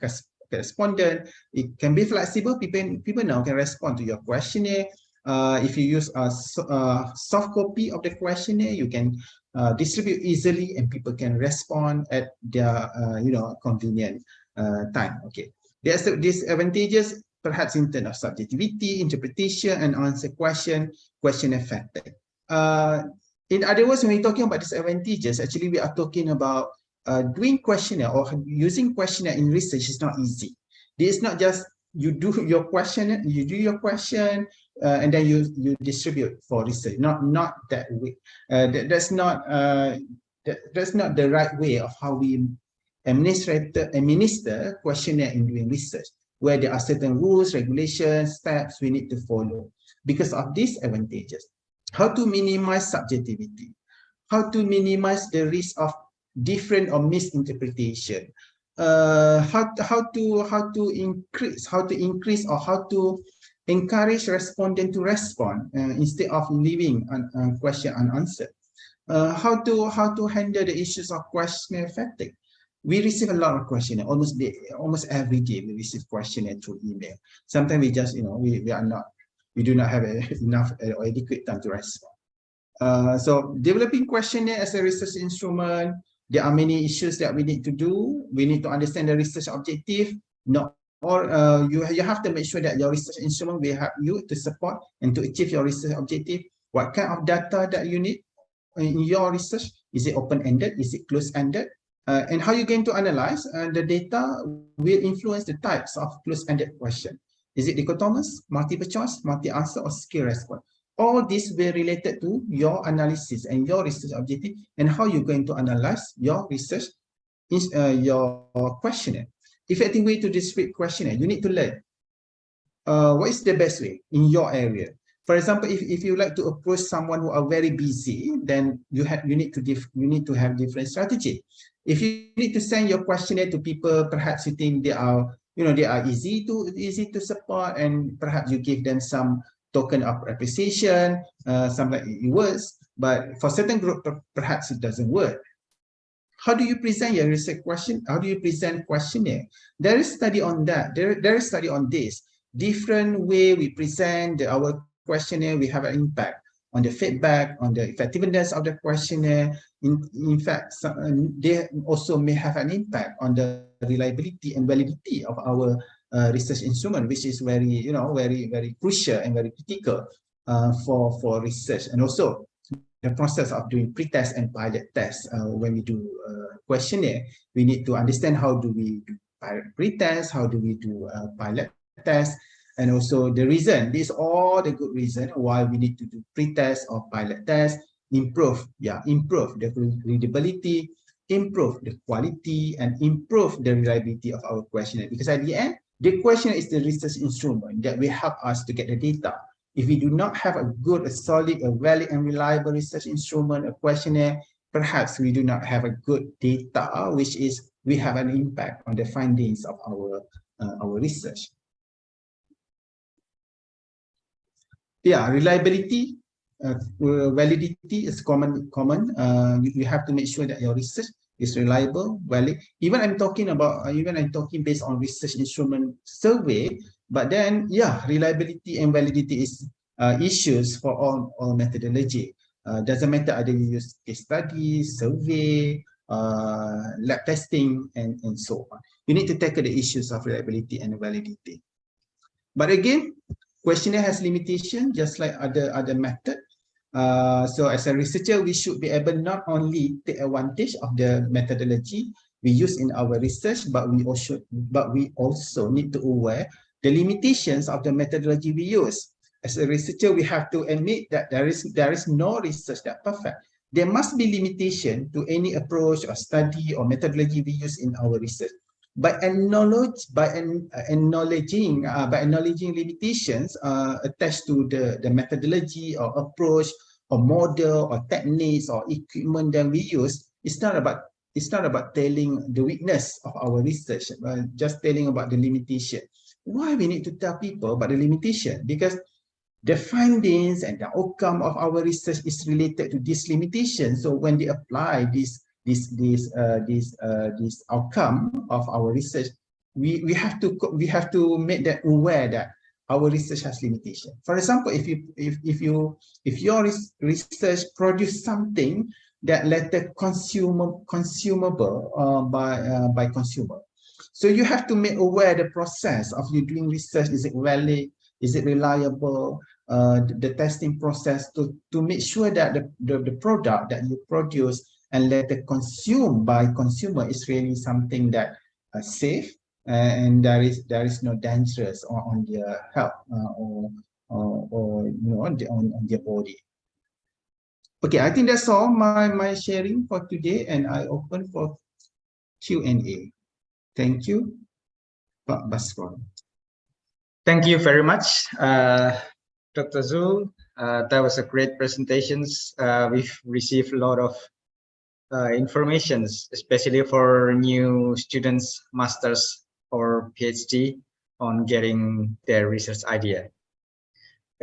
correspondent. It can be flexible. People now can respond to your questionnaire. If you use a soft copy of the questionnaire, you can distribute easily and people can respond at their convenient time. Okay, there's disadvantages perhaps in terms of subjectivity, interpretation, and answer question effective. In other words, when we're talking about disadvantages, actually we are talking about doing questionnaire or using questionnaire in research is not easy. This is not just you do your question, and then you distribute for research. Not that way. That's not the right way of how we administer questionnaire in doing research, where there are certain rules, regulations, steps we need to follow because of these advantages. How to minimize subjectivity, how to minimize the risk of different or misinterpretation, how to increase or how to encourage respondent to respond instead of leaving a question unanswered. How to handle the issues of questionnaire fatigue. We receive a lot of questionnaire almost every day. We receive questionnaire through email. Sometimes we just we do not have enough or adequate time to respond. So developing questionnaire as a research instrument, there are many issues that we need to do. We need to understand the research objective. You have to make sure that your research instrument will help you to support and to achieve your research objective. What kind of data that you need in your research? Is it open-ended? Is it closed-ended? And how you're going to analyze the data will influence the types of closed-ended question. Is it dichotomous, multiple choice, multi-answer, or skill response? All this will related to your analysis and your research objective and how you're going to analyze your research, your questionnaire. Effective way to distribute questionnaire, you need to learn what is the best way in your area. For example, if you like to approach someone who are very busy, then you need to have different strategy. If you need to send your questionnaire to people, perhaps you think they are easy to support, and perhaps you give them some token of appreciation, something like it works, but for certain group, perhaps it doesn't work. How do you present your research question? How do you present questionnaire? There is study on that. There is study on this. Different way we present our questionnaire, we have an impact on the feedback, on the effectiveness of the questionnaire. In fact, they also may have an impact on the reliability and validity of our research instrument, which is very, very crucial and very critical for research. And also the process of doing pre-test and pilot tests. When we do questionnaire, we need to understand how do we do pre-test, how do we do pilot test, and also the reason. These are all the good reason why we need to do pre-test or pilot test. Improve the readability, improve the quality, and improve the reliability of our questionnaire. Because at the end, the questionnaire is the research instrument that will help us to get the data. If we do not have a good, a solid, a valid, and reliable research instrument, a questionnaire, perhaps we do not have a good data, which is we have an impact on the findings of our research. Yeah, reliability, validity is common. You have to make sure that your research is reliable, valid. Even I'm talking based on research instrument survey, but then yeah, reliability and validity is issues for all methodology. Doesn't matter either you use case study, survey, lab testing, and so on. You need to tackle the issues of reliability and validity. But again, questionnaire has limitation, just like other method. So as a researcher, we should be able not only take advantage of the methodology we use in our research, but we also need to aware the limitations of the methodology we use. As a researcher, we have to admit that there is no research that perfect. There must be limitation to any approach or study or methodology we use in our research. By acknowledging limitations attached to the methodology or approach or model or techniques or equipment that we use, it's not about telling the weakness of our research, just telling about the limitation. why we need to tell people about the limitation? Because the findings and the outcome of our research is related to this limitation. So when they apply this outcome of our research, we have to make them aware that our research has limitation. For example, if your research produce something that later consumable by consumer, so you have to make aware the process of you doing research. Is it valid? Is it reliable? The testing process to make sure that the product that you produce and later consumed by consumer is really something that safe, and there is no dangerous on their health or on their body. Okay, I think that's all my sharing for today, and I open for Q&A. Thank you, Pak Basron. Thank you very much, Dr. Zul. That was a great presentation. We've received a lot of information, especially for new students, masters or PhD on getting their research idea.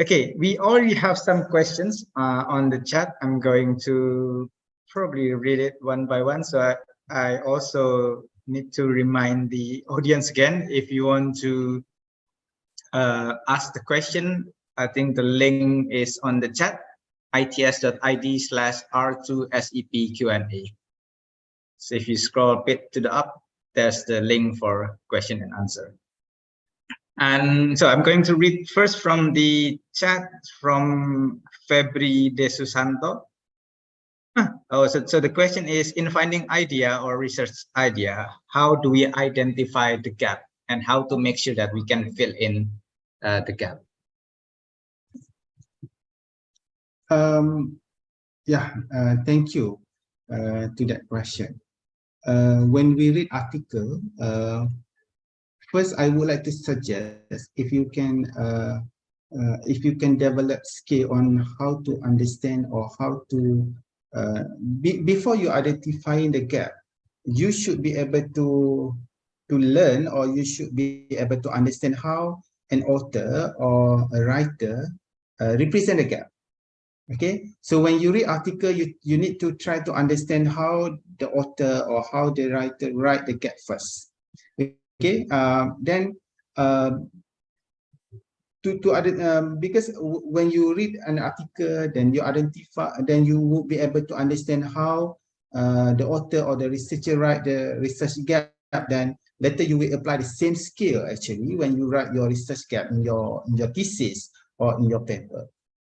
Okay, we already have some questions on the chat. I'm going to probably read it one by one. So I also need to remind the audience again, if you want to ask the question, I think the link is on the chat, its.id/R2SEP Q&A. So if you scroll a bit to the up, there's the link for question and answer. And so I'm going to read first from the chat from Febri De Susanto. So the question is, in finding idea or research idea, how do we identify the gap and how to make sure that we can fill in the gap? Thank you to that question. When we read article, first I would like to suggest if you can develop skill on how to understand or how to before you identifying the gap, you should be able to learn, or you should be able to understand how an author or a writer represent the gap. Okay, so when you read article, you need to try to understand how the author or how the writer write the gap first. Okay, then because when you read an article, then you identify, then you will be able to understand how the author or the researcher write the research gap. Then later you will apply the same skill actually when you write your research gap in your thesis or in your paper.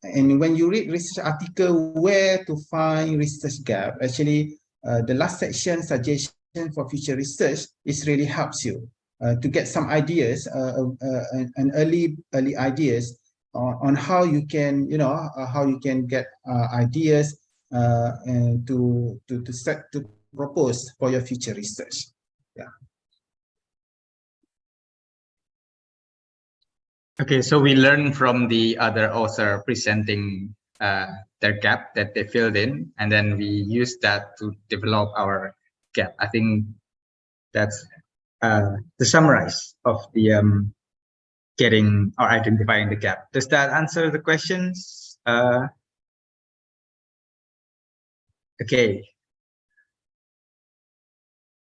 And when you read research article, where to find research gap, actually the last section, suggestion for future research, is really helps you to get some ideas and early ideas on how you can get ideas and to propose for your future research. Yeah. Okay, so we learn from the other author presenting their gap that they filled in, and then we use that to develop our gap. I think that's the summarize of the getting or identifying the gap. Does that answer the questions? Okay.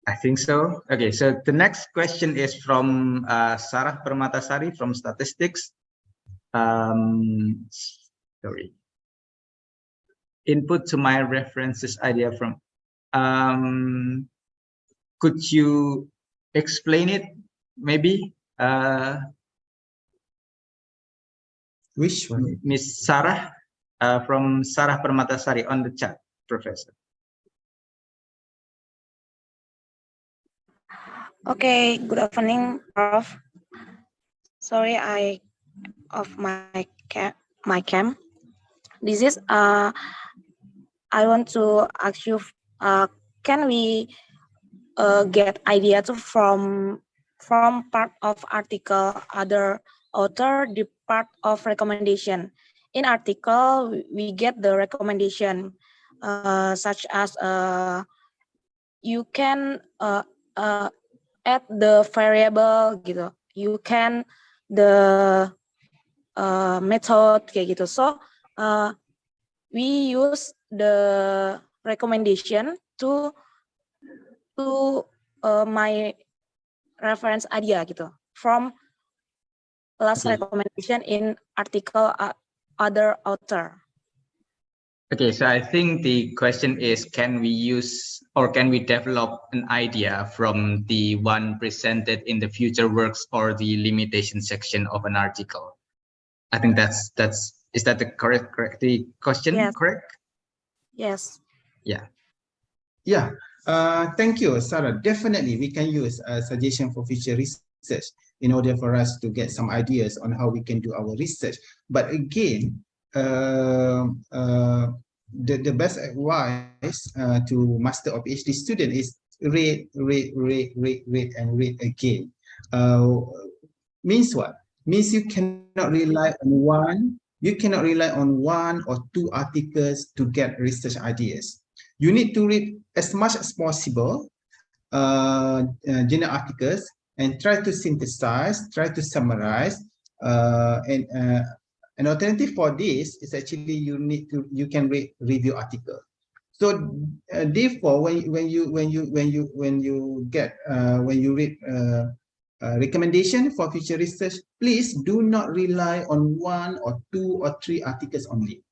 I think so. Okay, so the next question is from Sarah Permatasari from Statistics. Sorry. Input to my references idea from. Could you explain it, maybe? Which one? Miss Sarah from Sarah Permatasari on the chat, Professor. Okay, good evening, Prof. Sorry, I off my cam. This is I want to ask you, can we get ideas from part of article, other author, the part of recommendation? In article, we get the recommendation such as you can add the variable gitu. you can the method kayak gitu. So we use the recommendation to my reference idea gitu from last recommendation in article other author. Okay, so I think the question is, can we use or can we develop an idea from the one presented in the future works or the limitation section of an article? I think is that the correct the question? Yes. Correct? Yes. Yeah. Yeah. Thank you, Sarah. Definitely, we can use a suggestion for future research in order for us to get some ideas on how we can do our research. But again, the best advice to master or PhD student is read, and read again. Means what? Means you cannot rely on one. You cannot rely on one or two articles to get research ideas. You need to read as much as possible journal articles and try to synthesize, try to summarize, and an alternative for this is actually you can read review article. So therefore, when you read recommendation for future research, please do not rely on one or two or three articles only.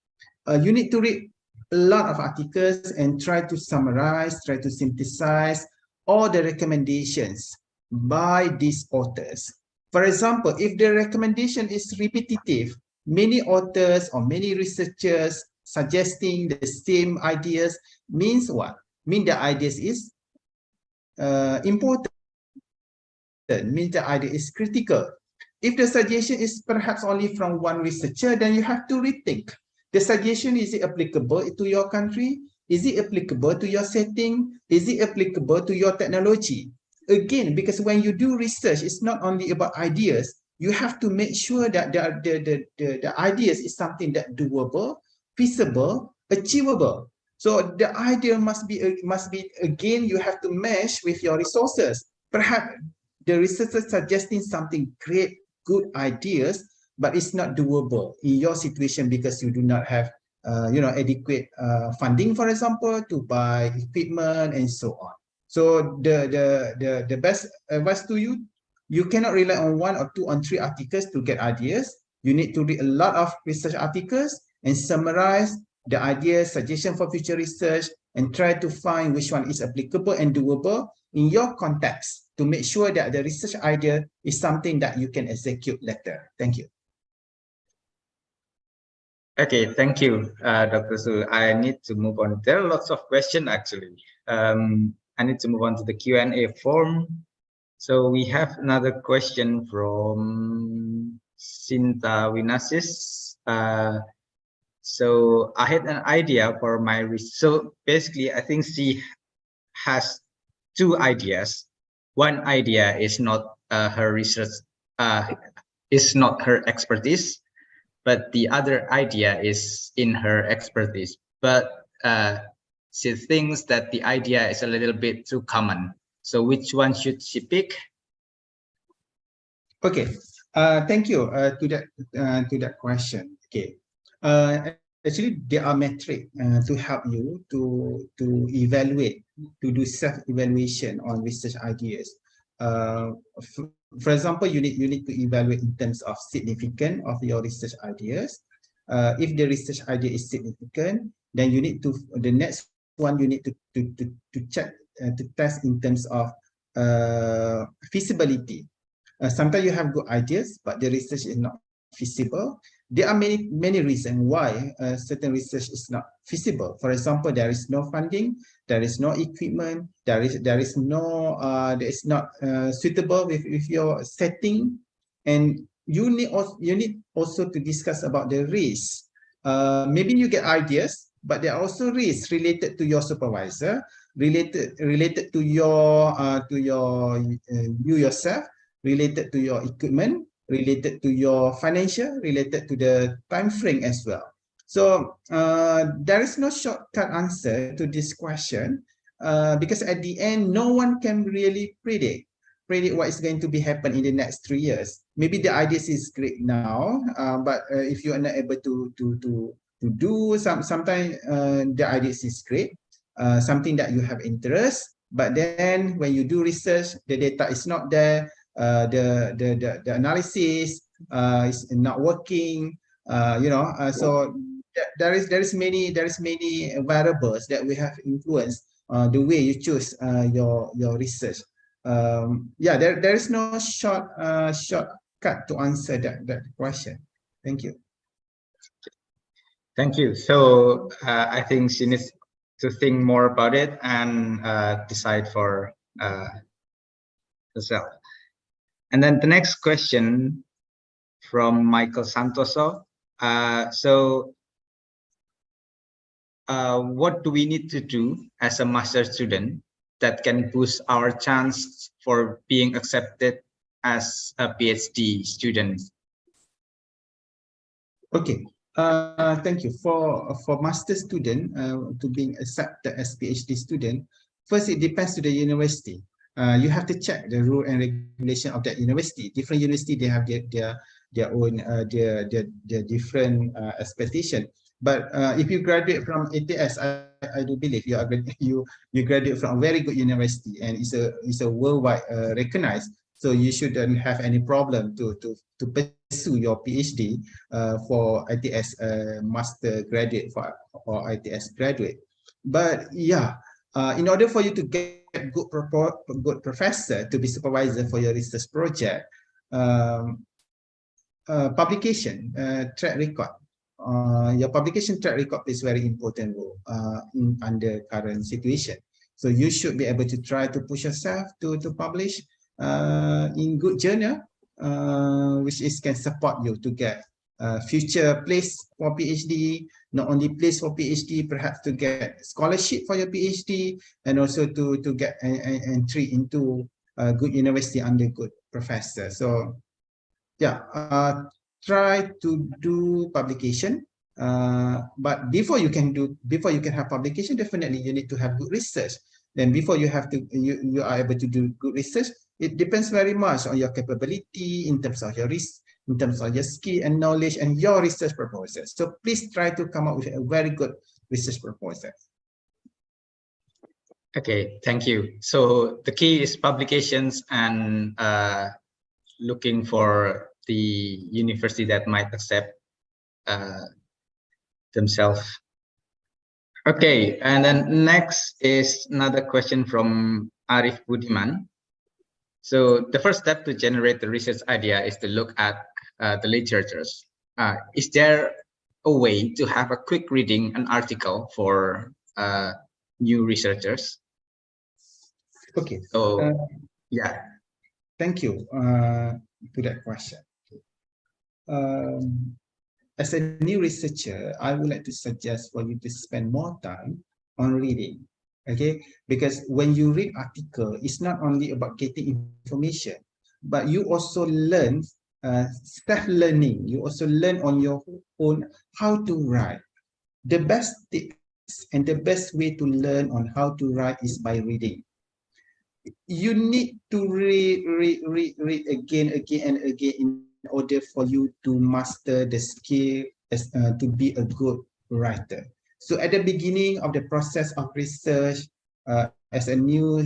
You need to read a lot of articles and try to summarize, try to synthesize all the recommendations by these authors. For example, if the recommendation is repetitive, many authors or many researchers suggesting the same ideas means what? Mean the ideas is important, means the idea is critical. If the suggestion is perhaps only from one researcher, then you have to rethink. The suggestion, is it applicable to your country? Is it applicable to your setting? Is it applicable to your technology? Again, because when you do research, it's not only about ideas. You have to make sure that the ideas is something that doable, feasible, achievable. So the idea must be again, you have to mesh with your resources. Perhaps the researcher suggesting something great, good ideas, but it's not doable in your situation because you do not have adequate funding, for example, to buy equipment and so on. So the best advice to you, you cannot rely on one or two or three articles to get ideas. You need to read a lot of research articles and summarize the ideas, suggestion for future research, and try to find which one is applicable and doable in your context to make sure that the research idea is something that you can execute later. Thank you. Okay, thank you, Dr. Su. I need to move on. There are lots of questions actually. I need to move on to the Q&A form. So we have another question from Sinta Winasis. So I had an idea for my research. So basically, I think she has two ideas. One idea is not her research, is not her expertise, but the other idea is in her expertise. But she thinks that the idea is a little bit too common. So which one should she pick? Okay, thank you to that question. Okay, actually there are metrics to help you to evaluate, to do self-evaluation on research ideas. For example, you need to evaluate in terms of significance of your research ideas. If the research idea is significant, then you need to, the next one you need to check, to test in terms of feasibility. Sometimes you have good ideas, but the research is not feasible. There are many reasons why certain research is not feasible. For example, there is no funding, there is no equipment, there is not suitable with your setting, and you need also to discuss about the risk. Maybe you get ideas, but there are also risks related to your supervisor, related to your you yourself, related to your equipment, related to your financial, related to the time frame as well. So there is no shortcut answer to this question because at the end, no one can really predict predict what is going to be happen in the next 3 years. Maybe the ideas is great now, but if you are not able to do sometimes the ideas is great, something that you have interest, but then when you do research, the data is not there, the analysis is not working, so there is many variables that we have influenced the way you choose your research. There is no shortcut to answer that question. Thank you. Thank you. So I think she needs to think more about it and decide for herself. And then the next question from Michael Santoso. What do we need to do as a master student that can boost our chance for being accepted as a PhD student? Okay. Thank you. For master student to being accepted as PhD student, first it depends to the university. You have to check the rule and regulation of that university. Different university, they have their own their different expectation. But if you graduate from ATS, I do believe you graduate from a very good university and it's a worldwide recognized. So you shouldn't have any problem to pursue your PhD for ITS master graduate or ITS graduate. But yeah, in order for you to get good professor to be supervisor for your research project, publication track record. Your publication track record is very important role under current situation. So you should be able to try to push yourself to publish in good journal, which can support you to get future place for PhD, not only place for PhD, perhaps to get scholarship for your PhD, and also to get an entry into a good university under good professor. So yeah, try to do publication, but before you can have publication, definitely you need to have good research. Then before you are able to do good research, it depends very much on your capability in terms of your risk, in terms of your skill and knowledge and your research proposal. So please try to come up with a very good research proposal. Okay, thank you. So the key is publications and looking for the university that might accept themselves. Okay, and then next is another question from Arif Budiman. So the first step to generate the research idea is to look at the literatures. Is there a way to have a quick reading an article for new researchers? Okay. So yeah. Thank you to that question. As a new researcher, I would like to suggest for you to spend more time on reading. Okay, because when you read article, it's not only about getting information, but you also learn self-learning. You also learn on your own how to write. The best tips and the best way to learn on how to write is by reading. You need to read again and again in order for you to master the skill to be a good writer. So at the beginning of the process of research, as a new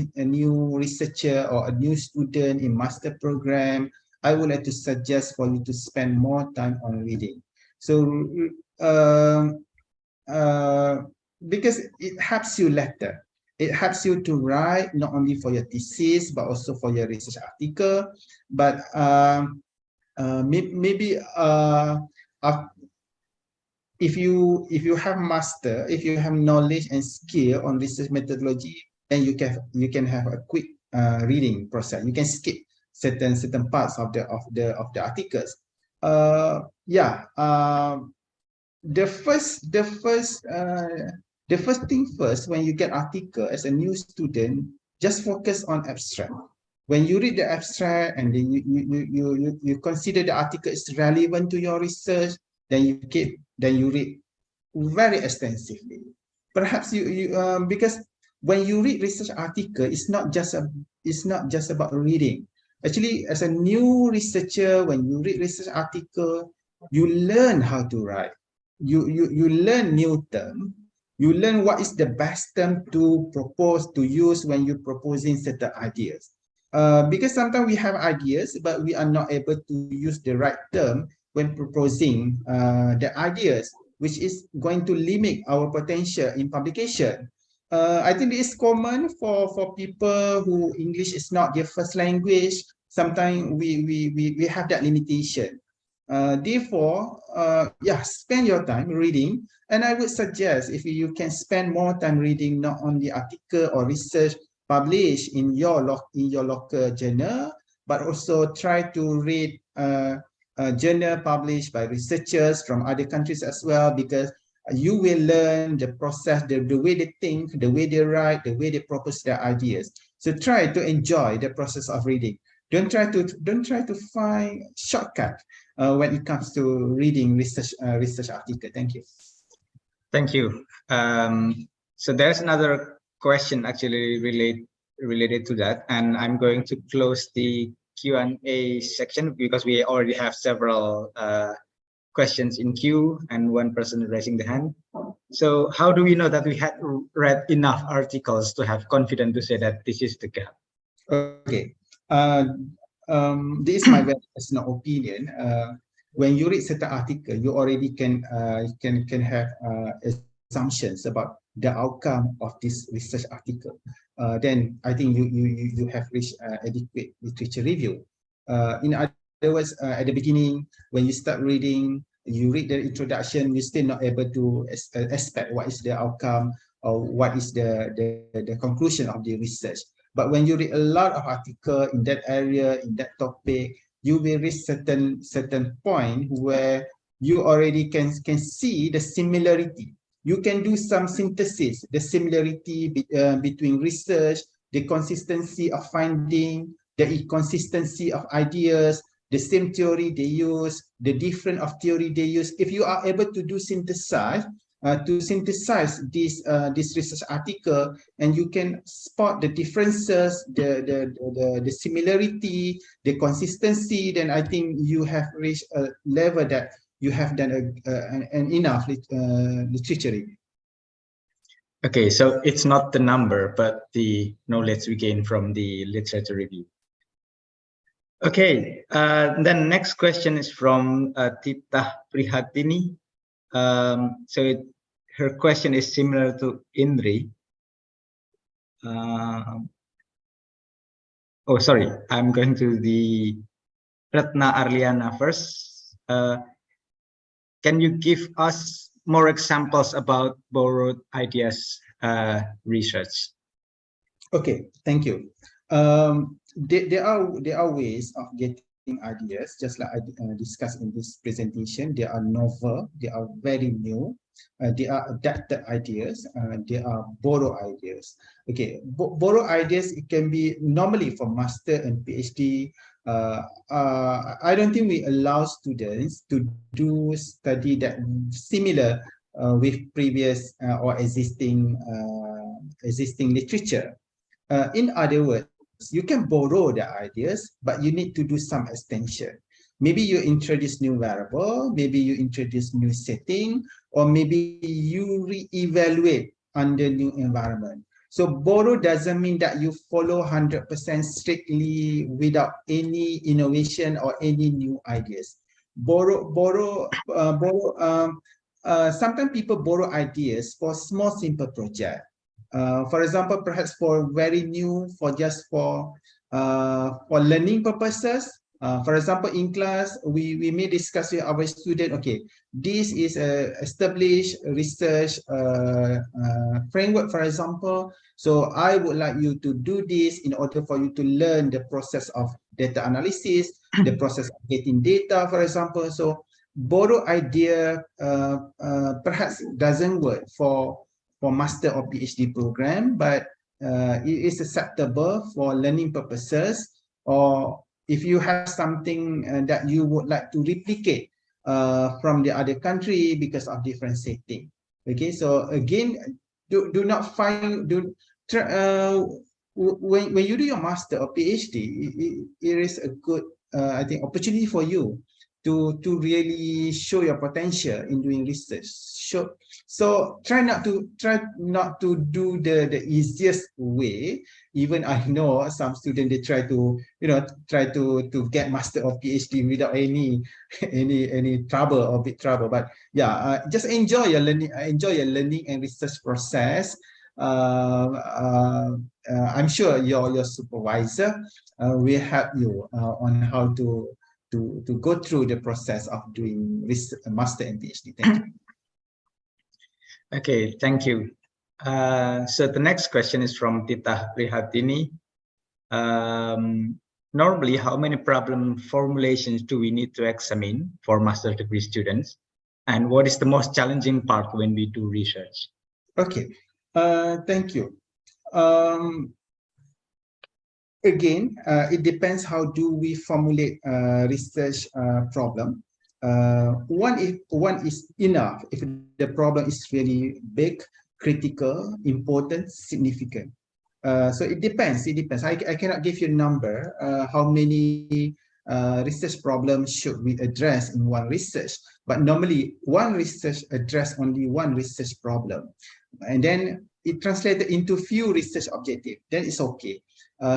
researcher or a new student in master program, I would like to suggest for you to spend more time on reading. So because it helps you later. It helps you to write not only for your thesis but also for your research article. But maybe if you have master, if you have knowledge and skill on research methodology, then you can have a quick reading process. You can skip certain parts of the articles. The first thing first, when you get article as a new student, just focus on abstract. When you read the abstract and then you consider the article is relevant to your research, then you read very extensively. Perhaps because when you read research article, it's not just about reading. Actually, as a new researcher, when you read research article, you learn how to write. You learn new term. You learn what is the best term to propose, to use when you're proposing certain ideas. Because sometimes we have ideas, but we are not able to use the right term when proposing the ideas, which is going to limit our potential in publication. I think it is common for people who English is not their first language. Sometimes we have that limitation. Therefore, yeah, spend your time reading. And I would suggest if you can spend more time reading not only article or research published in your local journal, but also try to read a journal published by researchers from other countries as well, because you will learn the process, the way they think, the way they write, the way they propose their ideas. So try to enjoy the process of reading. Don't try to find shortcut when it comes to reading research article. Thank you. Thank you. So there's another question actually related to that, and I'm going to close the Q&A section because we already have several questions in queue and one person raising the hand. So how do we know that we had read enough articles to have confidence to say that this is the gap? Okay. This is my very personal opinion. When you read certain article, you already can have assumptions about the outcome of this research article. Then I think you have reached adequate literature review. In other words, at the beginning, when you start reading, you read the introduction, you're still not able to expect what is the outcome or what is the conclusion of the research. But when you read a lot of articles in that area, in that topic, you will reach certain point where you already can see the similarity. You can do some synthesis, the similarity between research, the consistency of finding, the inconsistency of ideas, the same theory they use, the different of theory they use. If you are able to do synthesize, this research article, and you can spot the differences, the similarity, the consistency, then I think you have reached a level that you have done an enough literature review. Okay, so it's not the number, but the knowledge we gain from the literature review. Okay, then next question is from Tita Prihatini. Her question is similar to Indri. Oh, sorry, I'm going to the Ratna Arliana first. Can you give us more examples about borrowed ideas research? Okay, thank you. There are ways of getting ideas, just like I discussed in this presentation. They are novel, they are very new, they are adapted ideas, they are borrowed ideas. Okay, borrowed ideas, it can be normally for master and PhD. I don't think we allow students to do study that similar with previous or existing literature. In other words, you can borrow the ideas, but you need to do some extension. Maybe you introduce new variable, maybe you introduce new setting, or maybe you re-evaluate under new environment. So borrow doesn't mean that you follow 100% strictly without any innovation or any new ideas. Sometimes people borrow ideas for small, simple project. For example, perhaps for very new, for learning purposes. For example, in class, we may discuss with our student, okay, this is a established research framework, for example. So I would like you to do this in order for you to learn the process of data analysis, the process of getting data, for example. So borrow idea perhaps doesn't work for master or PhD program, but it is acceptable for learning purposes, or if you have something that you would like to replicate from the other country because of different setting. Okay, so again, do not find when you do your master or PhD, it is a good, I think, opportunity for you to really show your potential in doing research. So try not to do the easiest way. Even I know some students, they try to get master or PhD without any any trouble or big trouble. But yeah, just enjoy your learning and research process. I'm sure your supervisor will help you on how to go through the process of doing master and PhD. Thank you. Okay, thank you. So the next question is from Tita Prihatini. Normally, how many problem formulations do we need to examine for master degree students? And what is the most challenging part when we do research? Okay, thank you. Again, it depends how do we formulate research problem. One is enough if the problem is really big, critical, important, significant. So it depends. I cannot give you a number how many research problems should we address in one research. But normally, one research address only one research problem, and then it translated into few research objectives. Then it's okay.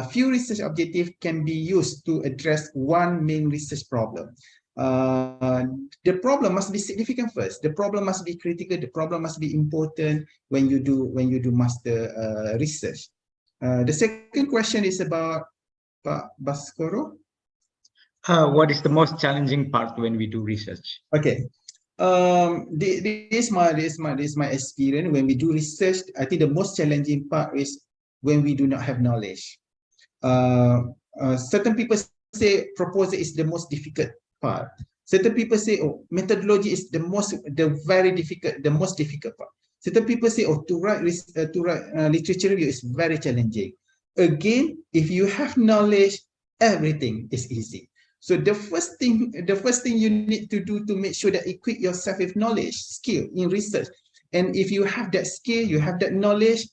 Few research objectives can be used to address one main research problem. The problem must be significant first. The problem must be critical. The problem must be important when you do master research. The second question is about Pak Baskoro. What is the most challenging part when we do research? Okay. This is my experience when we do research. I think the most challenging part is when we do not have knowledge. Certain people say proposal is the most difficult part. Certain people say, oh, methodology is the most difficult part. Certain people say, oh, to write literature review is very challenging. Again, if you have knowledge, everything is easy. So the first thing you need to do to make sure that equip yourself with knowledge, skill in research. And if you have that skill, you have that knowledge,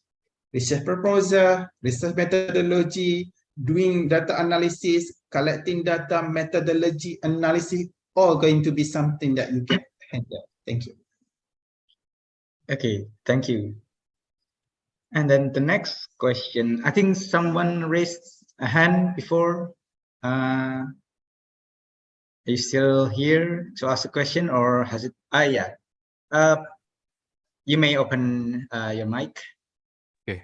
research proposal, research methodology, doing data analysis, collecting data, methodology, analysis, all going to be something that you can handle. Thank you. Okay, thank you. And then the next question, I think someone raised a hand before. Are you still here to ask a question, or has it? Yeah. You may open your mic. Okay.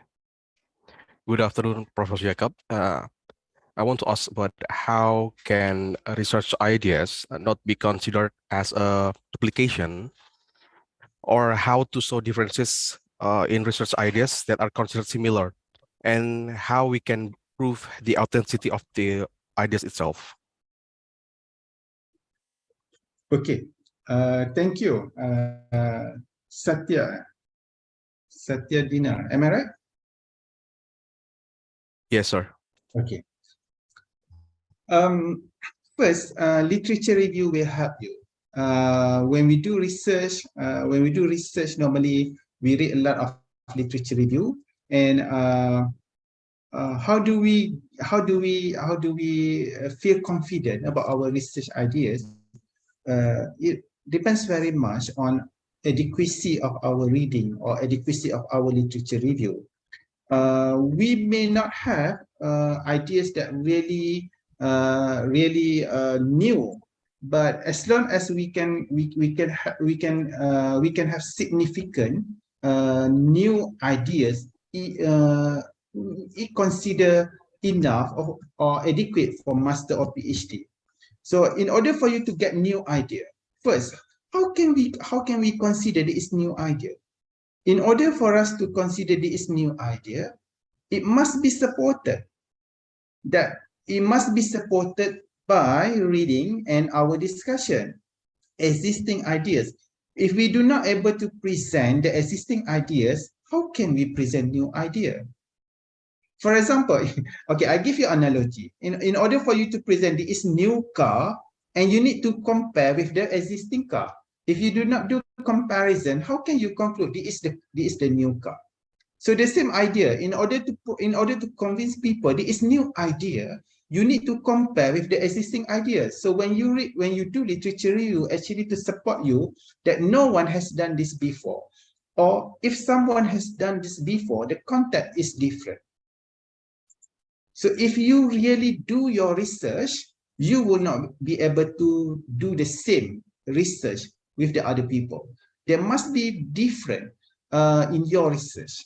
Good afternoon, Professor Jacob. I want to ask about how can research ideas not be considered as a duplication, or how to show differences in research ideas that are considered similar, and how we can prove the authenticity of the ideas itself. Okay, thank you, Satya Dina. Am I right? Yes, sir. Okay. First, literature review will help you. When we do research, normally we read a lot of literature review, and how do we feel confident about our research ideas? It depends very much on adequacy of our reading or adequacy of our literature review. We may not have ideas that really new, but as long as we can have significant new ideas, it consider enough or adequate for master or PhD. So in order for you to get new idea, first, how can we consider this new idea? In order for us to consider this new idea, it must be supported. It must be supported by reading and our discussion, existing ideas. If we do not able to present the existing ideas, how can we present new idea? For example, okay, I give you an analogy. In order for you to present this new car, and you need to compare with the existing car. If you do not do comparison, how can you conclude this is the new car? So the same idea, in order to convince people there is new idea, you need to compare with the existing ideas. So when you do literature review, actually to support you that no one has done this before, or if someone has done this before, the context is different. So if you really do your research, you will not be able to do the same research with the other people. There must be different in your research.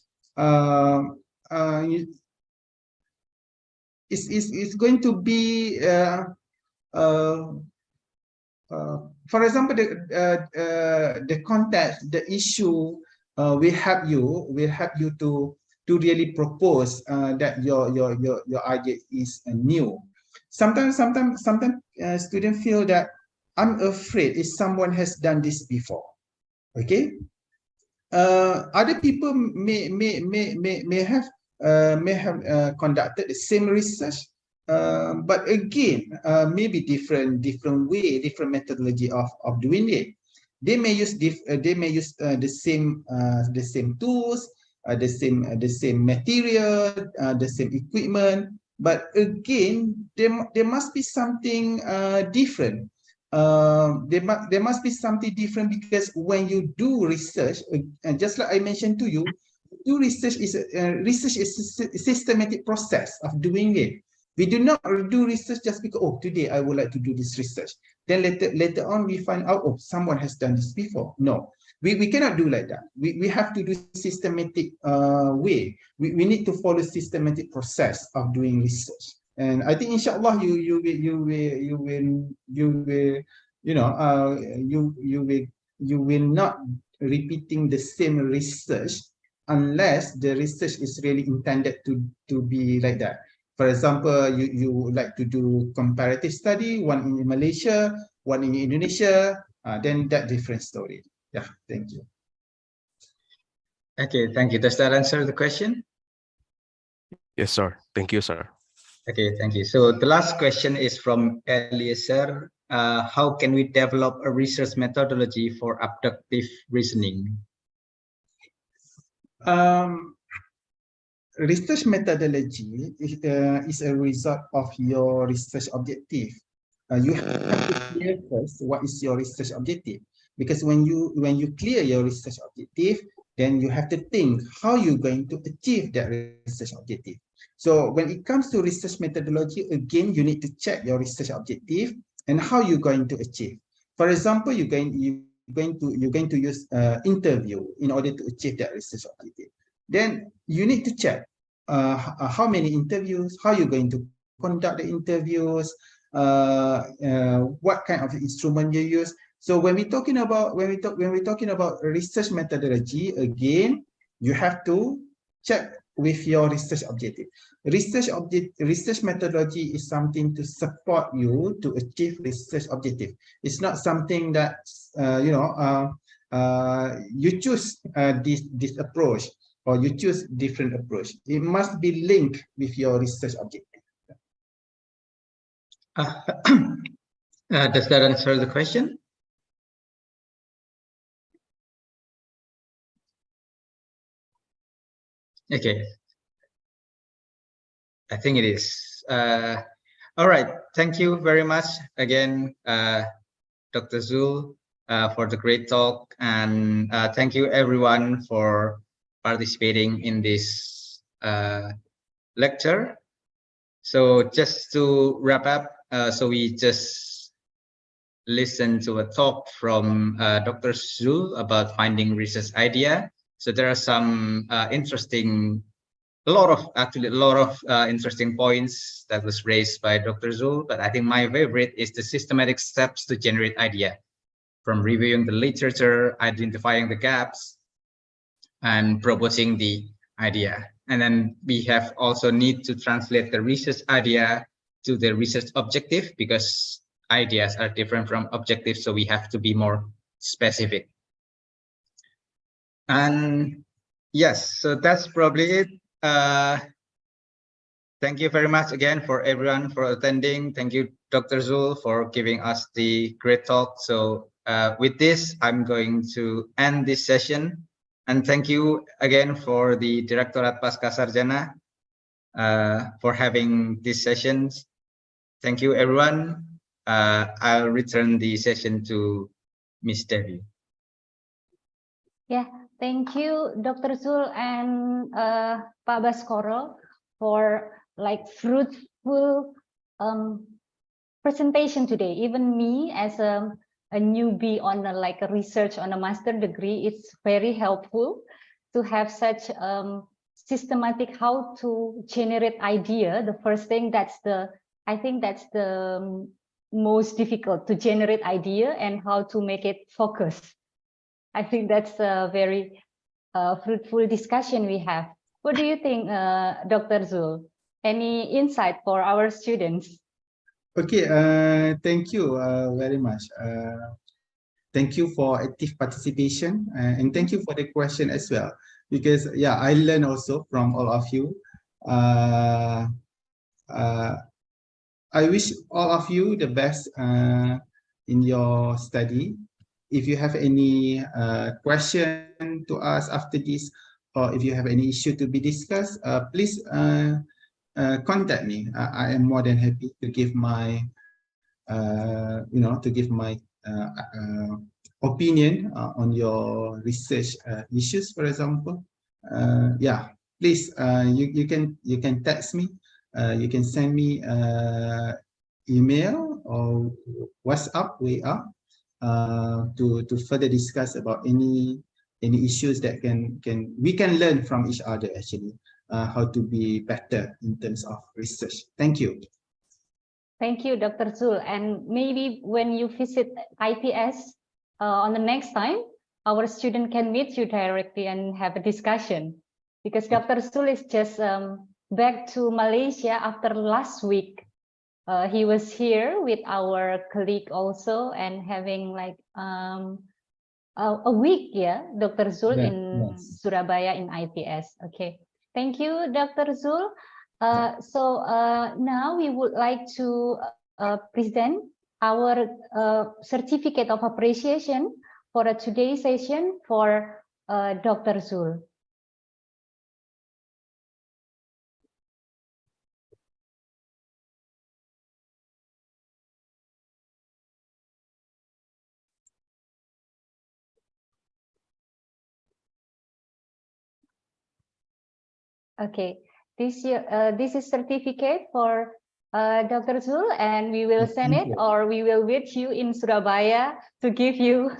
It's going to be, for example, the context, the issue will help you to really propose that your idea is new. Sometimes students feel that I'm afraid if someone has done this before. Okay, other people may have conducted the same research, but again, maybe different way, different methodology of doing it. They may use the same tools, the same material, the same equipment, but again, there must be something different. There must be something different, because when you do research, and just like I mentioned to you, research is a systematic process of doing it. We do not do research just because, oh, today I would like to do this research. Then later on we find out, oh, someone has done this before. No, we cannot do like that. We have to do systematic way. We need to follow systematic process of doing research. And I think, inshallah, you will not repeating the same research unless the research is really intended to be like that. For example, you would like to do comparative study, one in Malaysia, one in Indonesia, then that different story. Yeah, thank you. Okay, thank you. Does that answer the question? Yes, sir. Thank you, sir. Okay, thank you. So the last question is from Eliezer. How can we develop a research methodology for abductive reasoning? Research methodology is a result of your research objective. You have to clear first what is your research objective, because when you clear your research objective, then you have to think how you're going to achieve that research objective. So when it comes to research methodology, again, you need to check your research objective and how you're going to achieve. For example, you're going to use interview in order to achieve that research objective. Then you need to check how many interviews, how you're going to conduct the interviews, what kind of instrument you use. So when we're talking about research methodology, again, you have to check with your research objective. Research methodology is something to support you to achieve research objective. It's not something that you choose this approach, or you choose different approach. It must be linked with your research objective. Does that answer the question? Okay. I think it is. All right. Thank you very much again, Dr. Zul, for the great talk. And thank you everyone for participating in this lecture. So just to wrap up, so we just listened to a talk from Dr. Zul about finding research idea. So there are some a lot of interesting points that was raised by Dr. Zul, but I think my favorite is the systematic steps to generate idea, from reviewing the literature, identifying the gaps, and proposing the idea. And then we have also need to translate the research idea to the research objective, because ideas are different from objectives, so we have to be more specific. And yes, so that's probably it. Thank you very much again for everyone for attending. Thank you, Dr. Zul, for giving us the great talk. So with this, I'm going to end this session. And thank you again for the Directorate Pasca Sarjana for having these sessions. Thank you, everyone. I'll return the session to Ms. Devi. Yeah, thank you, Dr. Zul and Pak Baskoro for like fruitful presentation today. Even me as a newbie on like a research on a master degree, it's very helpful to have such systematic how to generate idea. The first thing I think that's the most difficult, to generate idea and how to make it focus. I think that's a very fruitful discussion we have. What do you think, Dr. Zul? Any insight for our students? Okay, thank you very much. Thank you for active participation and thank you for the question as well. Because yeah, I learn also from all of you. I wish all of you the best in your study. If you have any question to ask after this, or if you have any issue to be discussed, please contact me. I am more than happy to give my, to give my opinion on your research issues, for example. Yeah, please, you can text me. You can send me email or WhatsApp way up to further discuss about any issues that we can learn from each other actually, how to be better in terms of research. Thank you. Thank you, Dr. Zul. And maybe when you visit ITS on the next time, our student can meet you directly and have a discussion. Because Dr. Zul is just back to Malaysia after last week. He was here with our colleague also and having like a week, yeah, Dr. Zul in Surabaya in ITS. Okay, thank you, Dr. Zul. So now we would like to present our certificate of appreciation for today's session for Dr. Zul. Okay, this is certificate for Dr. Zul, and we will send it, or we will wait you in Surabaya to give you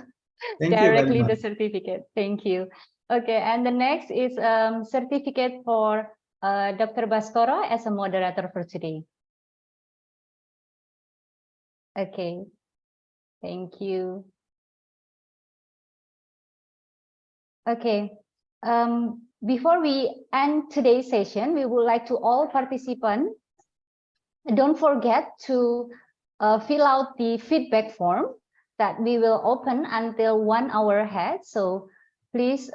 directly the certificate. Thank you. Okay, and the next is certificate for Dr. Baskoro as a moderator for today. Okay, thank you. Okay, before we end today's session, we would like to all participants, don't forget to fill out the feedback form that we will open until 1 hour ahead. So please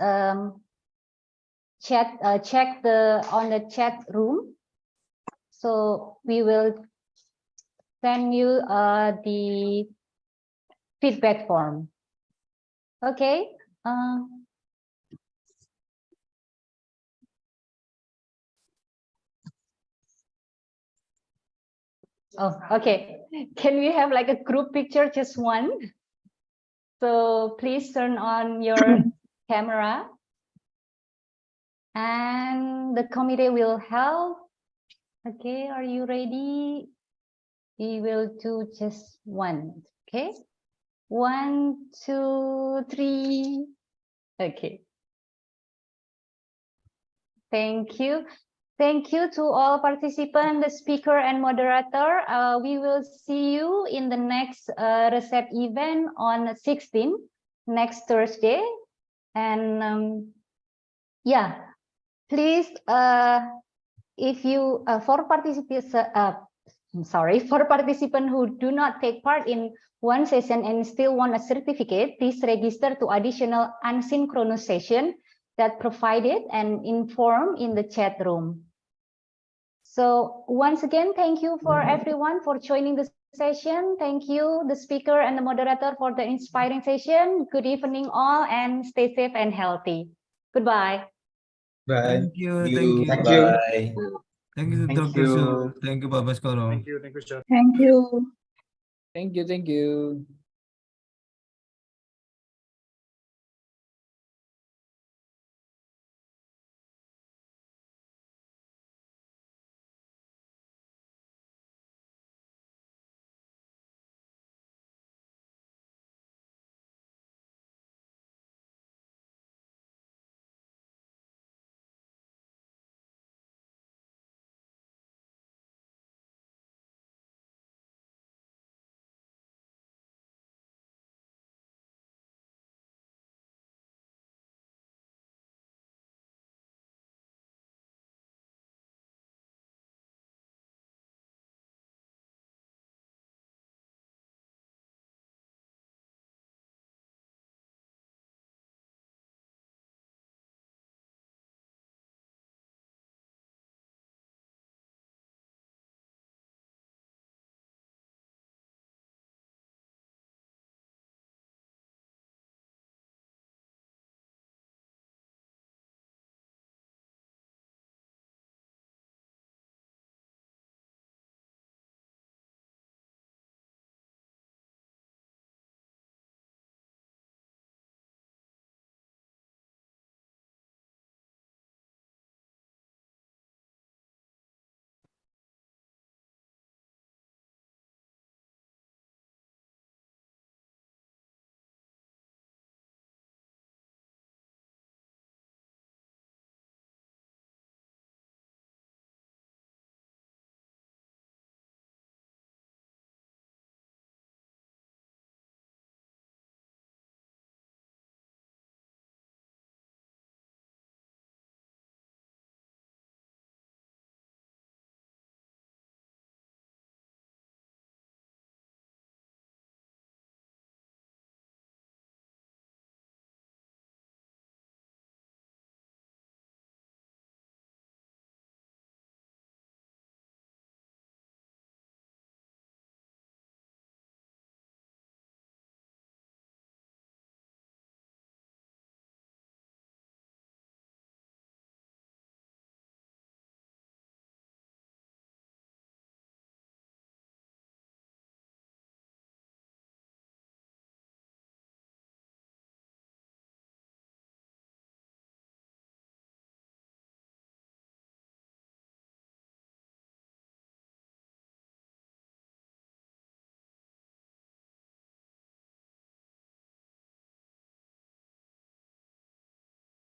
check on the chat room. So we will send you the feedback form. Okay. Oh, okay. Can we have like a group picture, just one? So please turn on your camera. And the committee will help. Okay, are you ready? We will do just one. Okay. 1, 2, 3. Okay. Thank you. Thank you to all participants, the speaker and moderator. We will see you in the next RESEP event on 16, next Thursday. And yeah, please, if you, for participants, for participants who do not take part in one session and still want a certificate, please register to additional asynchronous session that provided and inform in the chat room. So once again, thank you for everyone for joining the session. Thank you, the speaker and the moderator, for the inspiring session. Good evening all, and stay safe and healthy. Goodbye. Bye. Thank you. Thank you. Thank you. Thank you, Thank Dr. you. Sur. Thank you, Pak Baskoro. Thank you, Sir. Thank you. Thank you.